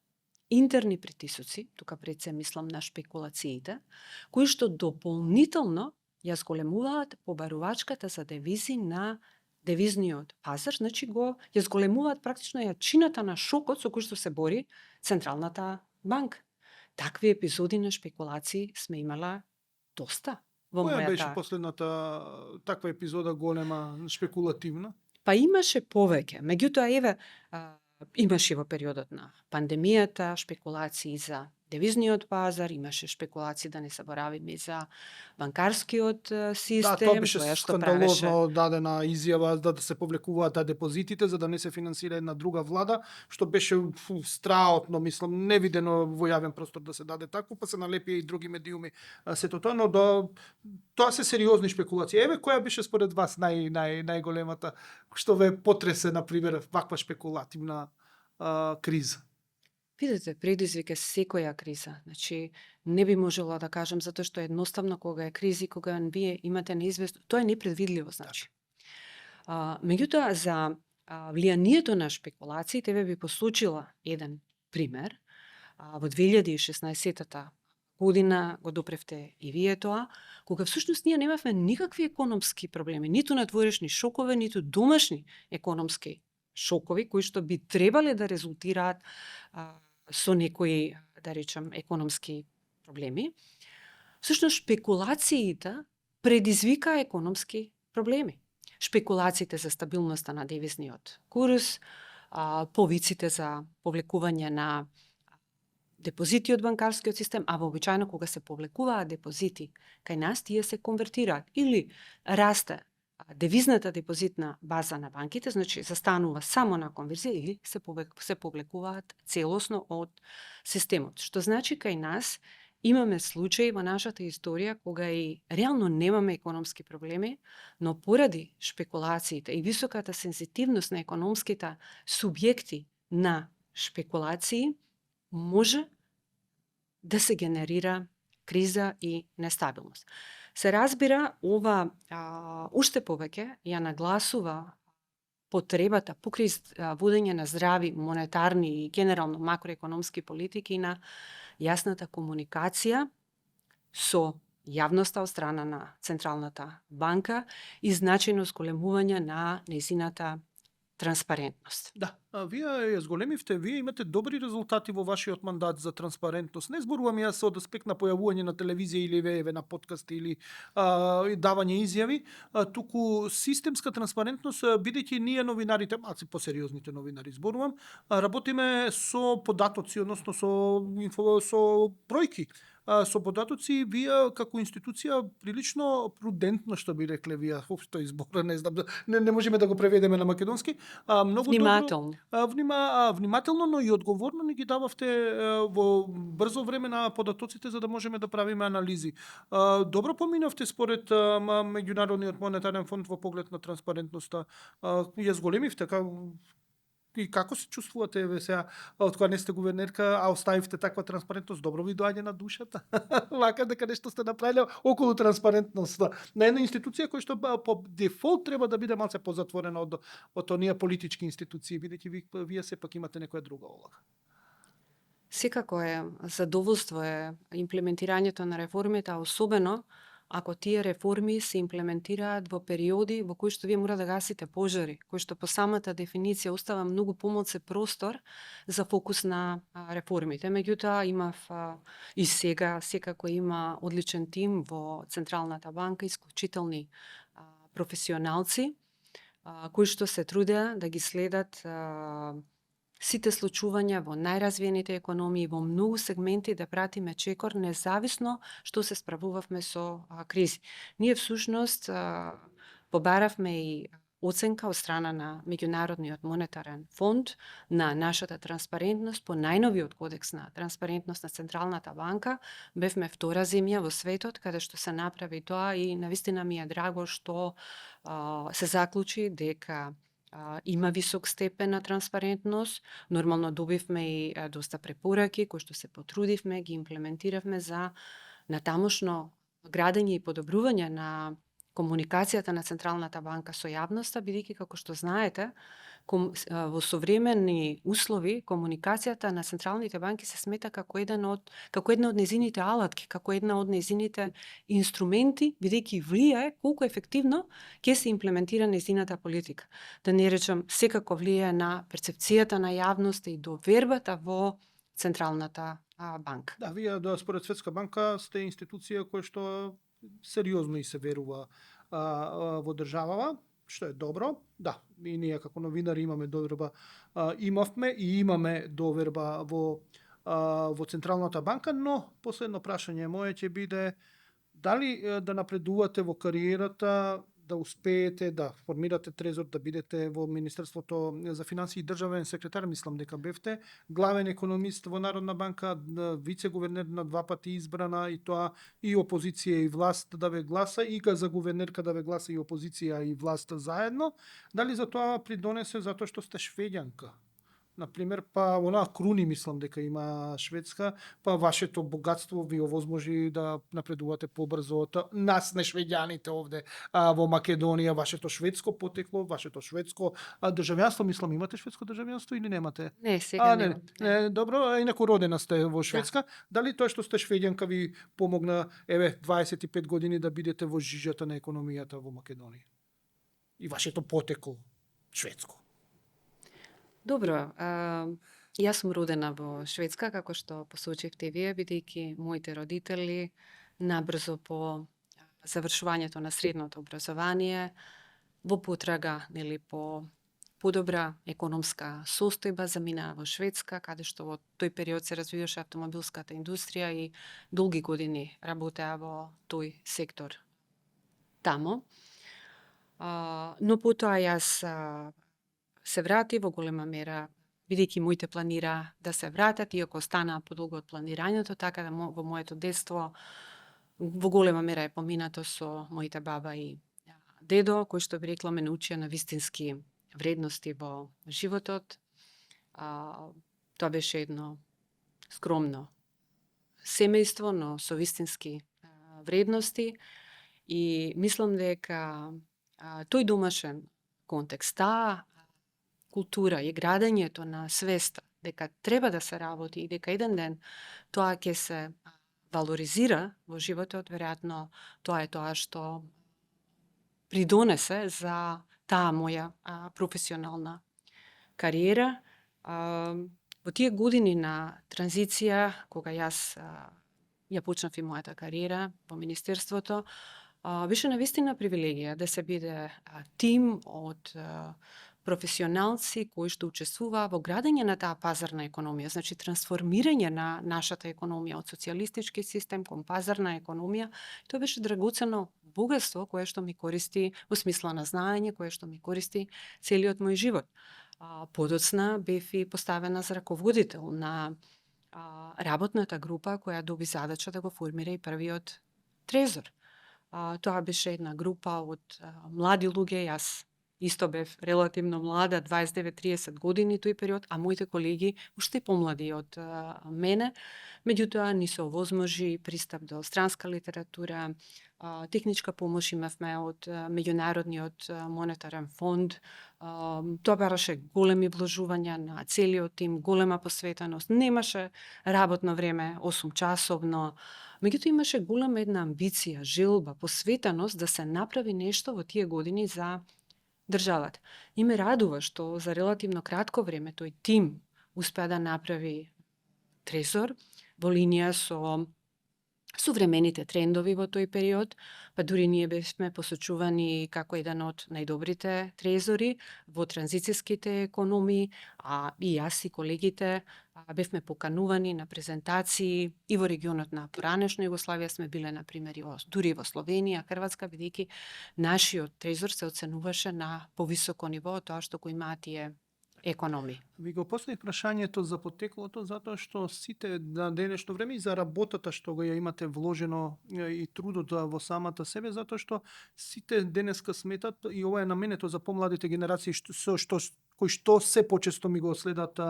интерни притисоци, тука пред се мислам на шпекулациите, кои што дополнително ја зголемуваат побарувачката за девизи на девизниот пазар, значи ја зголемуваат практично јачината на шокот со кој што се бори Централната банка. Такви епизоди на шпекулации сме имала доста во Која мојата... беше последната таква епизода голема, шпекулативна? Па имаше повеќе. Меѓутоа, еве, имаше во периодот на пандемијата шпекулации за девизниот пазар, имаше шпекулации, да не заборавиме, за банкарскиот систем. Да, тоа беше што скандалозно дадена изјава да се повлекуваат депозитите за да не се финансира една друга влада, што беше страотно, мислам, невидено во јавен простор да се даде такво, па се налепија и други медиуми сето тоа, но тоа се сериозни шпекулации. Еве, која беше според вас најголемата што ве потресе, на пример, ваква шпекулативна криза? Видете, предизвик е секоја криза. Значи, не би можела да кажам, затоа што едноставно кога е кризи, кога вие имате неизвестно, тоа е непредвидливо, значи. Меѓутоа, за влијанието на шпекулациите, ве би посочила еден пример. Во 2016 година го допревте и вие тоа, кога всушност ние немавме никакви економски проблеми, ниту надворешни шокове, ниту домашни економски шокови, кои што би требале да резултираат со некои, да речем, економски проблеми. Всушност, шпекулациите предизвика економски проблеми. Шпекулациите за стабилноста на девизниот курс, повиците за повлекување на депозити од банкарскиот систем, а вообичаено кога се повлекуваат депозити кај нас, тие се конвертираат или расте девизната депозитна база на банките, значи застанува само на конверзија, или се повлекуваат целосно од системот. Што значи кај нас имаме случаи во нашата историја кога и реално немаме економски проблеми, но поради шпекулациите и високата сензитивност на економските субјекти на шпекулации може да се генерира криза и нестабилност. Се разбира, ова уште повеќе ја нагласува потребата покрај водење на здрави монетарни и генерално макроекономски политики на јасната комуникација со јавноста од страна на Централната банка и значајно зголемување на нејзината транспарентност. Да, вие ја зголемивте, вие имате добри резултати во вашиот мандат за транспарентност. Не зборувам јас од аспект на појавување на телевизија или еве на подкасти или давање изјави, туку системска транспарентност, бидејќи ние новинарите, малци посериозните новинари зборувам, работиме со податоци, односно со бројки. Со податоци, вие како институција прилично прудентно, што би рекле вие, тој збор, не знам, не можеме да го преведеме на македонски, многу Внимателно. внимателно, но и одговорно ни ги дававте во брзо време на податоците за да можеме да правиме анализи. Добро поминавте според Меѓународниот монетарен фонд во поглед на транспарентноста. Ја зголемивте, и како се чувствувате еве сега од кога не сте гувернерка, а оставивте таква транспарентност, добро ви доаѓа на душата? Лака дека нешто сте направиле околу транспарентноста на една институција која што по дефолт треба да биде малце позатворена од оние политички институции, бидејќи вие сепак имате некоја друга улога. Секако е задоволство е имплементирањето на реформите, а особено ако тие реформи се имплементираат во периоди во кои што вие мора да гасите пожари, кои што по самата дефиниција остава многу помалце простор за фокус на реформите. Меѓутоа имав и сега секако има одличен тим во Централната банка, исклучителни професионалци кои што се трудеа да ги следат сите случувања во најразвиените економии, во многу сегменти да пратиме чекор, независно што се справувавме со кризи. Ние всушност побаравме и оценка од страна на Меѓународниот монетарен фонд на нашата транспарентност по најновиот кодекс на транспарентност на Централната банка. Бевме втора земја во светот каде што се направи тоа и навистина ми е драго што се заклучи дека има висок степен на транспарентност. Нормално добивме и доста препораки кои што се потрудивме, ги имплементиравме за натамошно градење и подобрување на комуникацијата на Централната банка со јавноста, бидејќи како што знаете, во современи услови комуникацијата на централните банки се смета како една од незините алатки, како една од незините инструменти, бидејќи влијае колку ефективно ќе се имплементира незината политика. Да не речам, секако влијае на перцепцијата на јавноста и довербата во Централната банка. Да, вие според Светска банка сте институција која што сериозно и се верува во државава, што е добро. Да, и ние како новинари имаме доверба, имавме и имаме доверба во Централната банка, но последно прашање мое ќе биде дали да напредувате во кариерата, да успеете да формирате трезор, да бидете во Министерството за финансии и државен секретар, мислам дека бевте, главен економист во Народна банка, вице-гувернер на 2 пати избрана, и тоа и опозиција и власт да ве гласа, и за гувернерка да ве гласа и опозиција и власт заедно. Дали за тоа придонесе затоа што сте швеѓанка? Например, па онаа круни мислам дека има Шведска, па вашето богатство ви овозможи да напредувате побрзо од нас нешвеѓаните овде во Македонија, вашето шведско потекло, вашето шведско државјанство, мислам имате шведско државјанство или немате? Не, сега немам. Не. Добро, инаку родена сте во Шведска. Да. Дали тоа што сте швеѓанка ви помогна 25 години да бидете во жижата на економијата во Македонија? И вашето потекло шведско? Добро, јас сум родена во Шведска, како што посочивте вие, бидејќи моите родители набрзо по завршувањето на средното образование, во потрага по подобра економска состојба, заминаа во Шведска, каде што во тој период се развиваше автомобилската индустрија и долги години работеа во тој сектор тамо. Но потоа јас се врати во голема мера, бидејќи моите планира да се вратат, иако останаа подолго од планирањето, така да во моето детство во голема мера е поминато со моите баба и дедо, кој што би рекла ме научија на вистински вредности во животот. Тоа беше едно скромно семејство, но со вистински вредности, и мислам дека тој домашен контекст, таа култура и градењето на свеста дека треба да се работи и дека еден ден тоа ќе се валоризира во животот, веројатно тоа е тоа што придонесе за таа моја професионална кариера. Во тие години на транзиција, кога јас ја почнав и мојата кариера во Министерството, беше навистина привилегија да се биде тим од професионалци кои што учествуваа во градење на таа пазарна економија, значи трансформирање на нашата економија од социјалистички систем кон пазарна економија. Тоа беше драгоцено богатство кое што ми користи во смисла на знаење, кое што ми користи целиот мој живот. Подоцна бев и поставена за раководител на работната група која доби задача да го формира и првиот трезор. Тоа беше една група од млади луѓе, јас исто бев релативно млада, 29-30 години тој период, а моите колеги уште помлади од мене. Меѓутоа ни се овозможи пристап до странска литература, техничка помош имавме од Меѓународниот монетарен фонд. Тоа бараше големи вложувања на целиот тим, голема посветеност. Немаше работно време 8 часовно. Меѓутоа имаше голема една амбиција, желба, посветеност да се направи нешто во тие години за државата. И ме радува што за релативно кратко време тој тим успеа да направи трезор во линија со современите трендови во тој период, па дури ние бевме посочувани како еден од најдобрите трезори во транзицијските економии, и јас и колегите бевме поканувани на презентации и во регионот на поранешна Југославија сме биле, например, дури во Словенија, Хрватска, бидејќи нашиот трезор се оценуваше на повисоко ниво од тоа што го имаат тие економии. Ви го поставив прашањето за потеклото затоа што сите на денешно време и за работата што го ја имате вложено и трудот во самата себе, затоа што сите денеска сметат, и ова е наменето за помладите генерации кои што се почесто ми го следат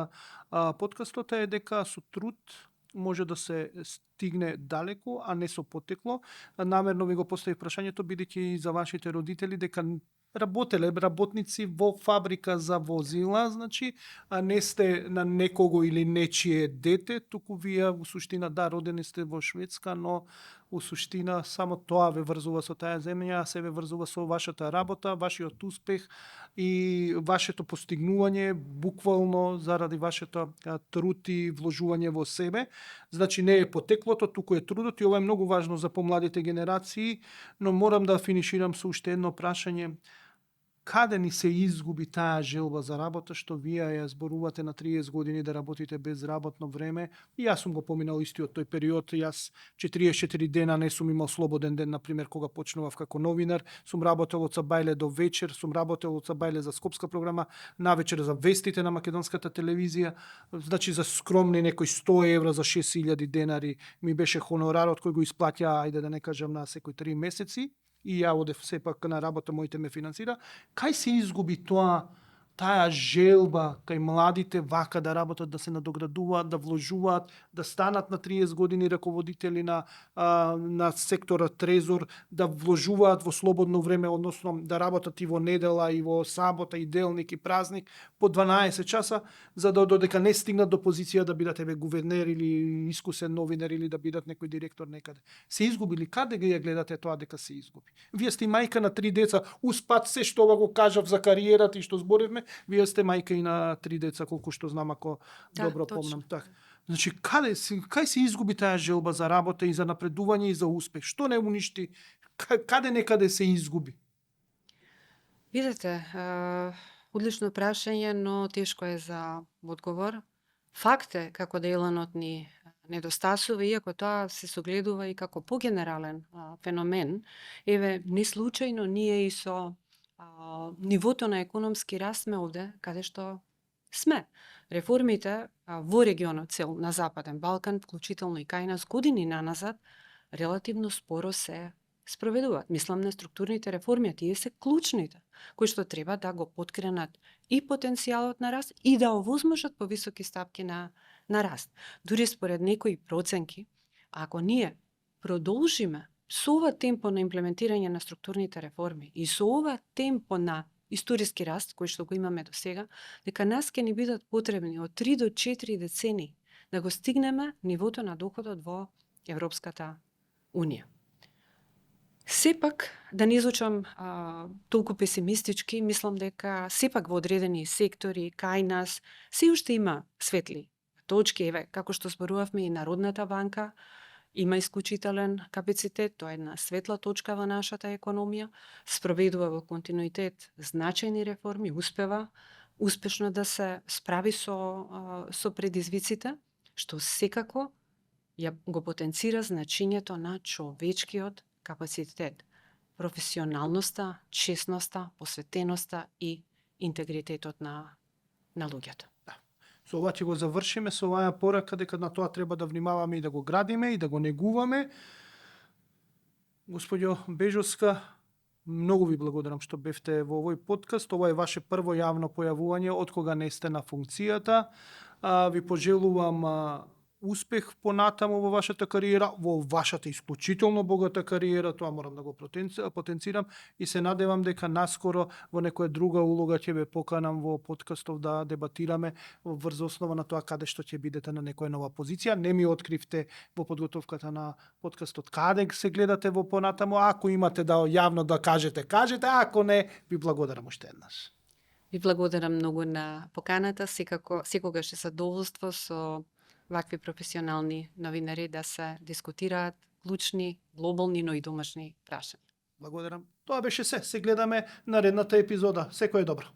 подкастот, е дека со труд може да се стигне далеку, а не со потекло. Намерно ви го поставив прашањето бидејќи и за вашите родители дека работеле работници во фабрика за возила, значи, а не сте на некого или нечие дете, туку вие во суштина родени сте во Шведска, но во суштина само тоа ве врзува со таа земја, се ве врзува со вашата работа, вашиот успех и вашето постигнување буквално заради вашето труд и вложување во себе. Значи не е потеклото, туку е трудот, и ова е многу важно за помладите генерации, но морам да финиширам со уште едно прашање. Каде ни се изгуби таа желба за работа што вие ја зборувате на 30 години да работите без работно време? И јас сум го поминал истиот тој период. Јас 44 дена не сум имал слободен ден, например, кога почнував како новинар. Сум работел од сабајле до вечер, сум работел од сабајле за скопска програма, навечер за вестите на македонската телевизија. Значи за скромни некои 100 евра за 6000 денари ми беше хонорарот кој го исплаќа, ајде да не кажам, на секои 3 месеци. И ја одев сепак на работа, моите ме финансира. Кај се изгуби таа желба кај младите вака да работат, да се надоградуваат, да вложуваат, да станат на 30 години раководители на сектора трезор, да вложуваат во слободно време, односно да работат и во недела, и во сабота, и делник, и празник, по 12 часа, за да додека не стигнат до позиција да бидат гувернер или искусен новинар или да бидат некој директор некаде. Се изгубили? Каде ги ја гледате тоа дека се изгуби? Вие сте мајка на 3 деца, успат се што го кажав за кариерата и што зборивме, вие сте мајка и на 3 деца, колку што знам, ако добро помнам. Так. Значи, кај се изгуби таа желба за работа и за напредување и за успех? Што не уништи? Каде некаде се изгуби? Видете, одлично прашање, но тешко е за одговор. Факт е како деланот ни недостасува, иако тоа се согледува и како погенерален феномен. Еве, не случајно ние и со нивото на економски раст сме овде каде што сме. Реформите во регионот цел на Западен Балкан, вклучително и кај нас, години наназад, релативно споро се спроведуваат. Мислам на структурните реформи, тие се клучните, кои што треба да го подкренат и потенцијалот на раст и да овозможат повисоки стапки на раст. Дури според некои проценки, ако ние продолжиме со ова темпо на имплементирање на структурните реформи и со ова темпо на историски раст кој што го имаме до сега, дека нас ќе ни бидат потребни од 3 до 4 децени да го стигнеме нивото на доходот во Европската Унија. Сепак, да не звучам толку песимистички, мислам дека сепак во одредени сектори кај нас се уште има светли точки, еве, како што зборувавме и Народната банка, има исклучителен капацитет, тоа е една светла точка во нашата економија, спроведува во континуитет значајни реформи, успева успешно да се справи со предизвиците, што секако го потенцира значењето на човечкиот капацитет, професионалноста, честноста, посветеноста и интегритетот на луѓето. Со ова ќе го завршиме, со оваа порака дека на тоа треба да внимаваме и да го градиме и да го негуваме. Господјо Бежовска, многу ви благодарам што бевте во овој подкаст. Ова е ваше прво јавно појавување од кога не сте на функцијата. Ви пожелувам успех понатаму во вашата кариера, во вашата исклучително богата кариера, тоа морам да го потенцирам и се надевам дека наскоро во некоја друга улога ќе ве поканам во подкастов да дебатираме врз основа на тоа каде што ќе бидете на некоја нова позиција. Не ми откривте во подготовката на подкастот каде се гледате во понатаму, ако имате да јавно да кажете, ако не, ви благодарам уште еднаш. Ви благодарам многу на поканата, секогаш е задоволство со вакви професионални новинари да се дискутираат клучни, глобални, но и домашни прашања. Благодарам. Тоа беше се. Се гледаме наредната епизода. Секој е добро.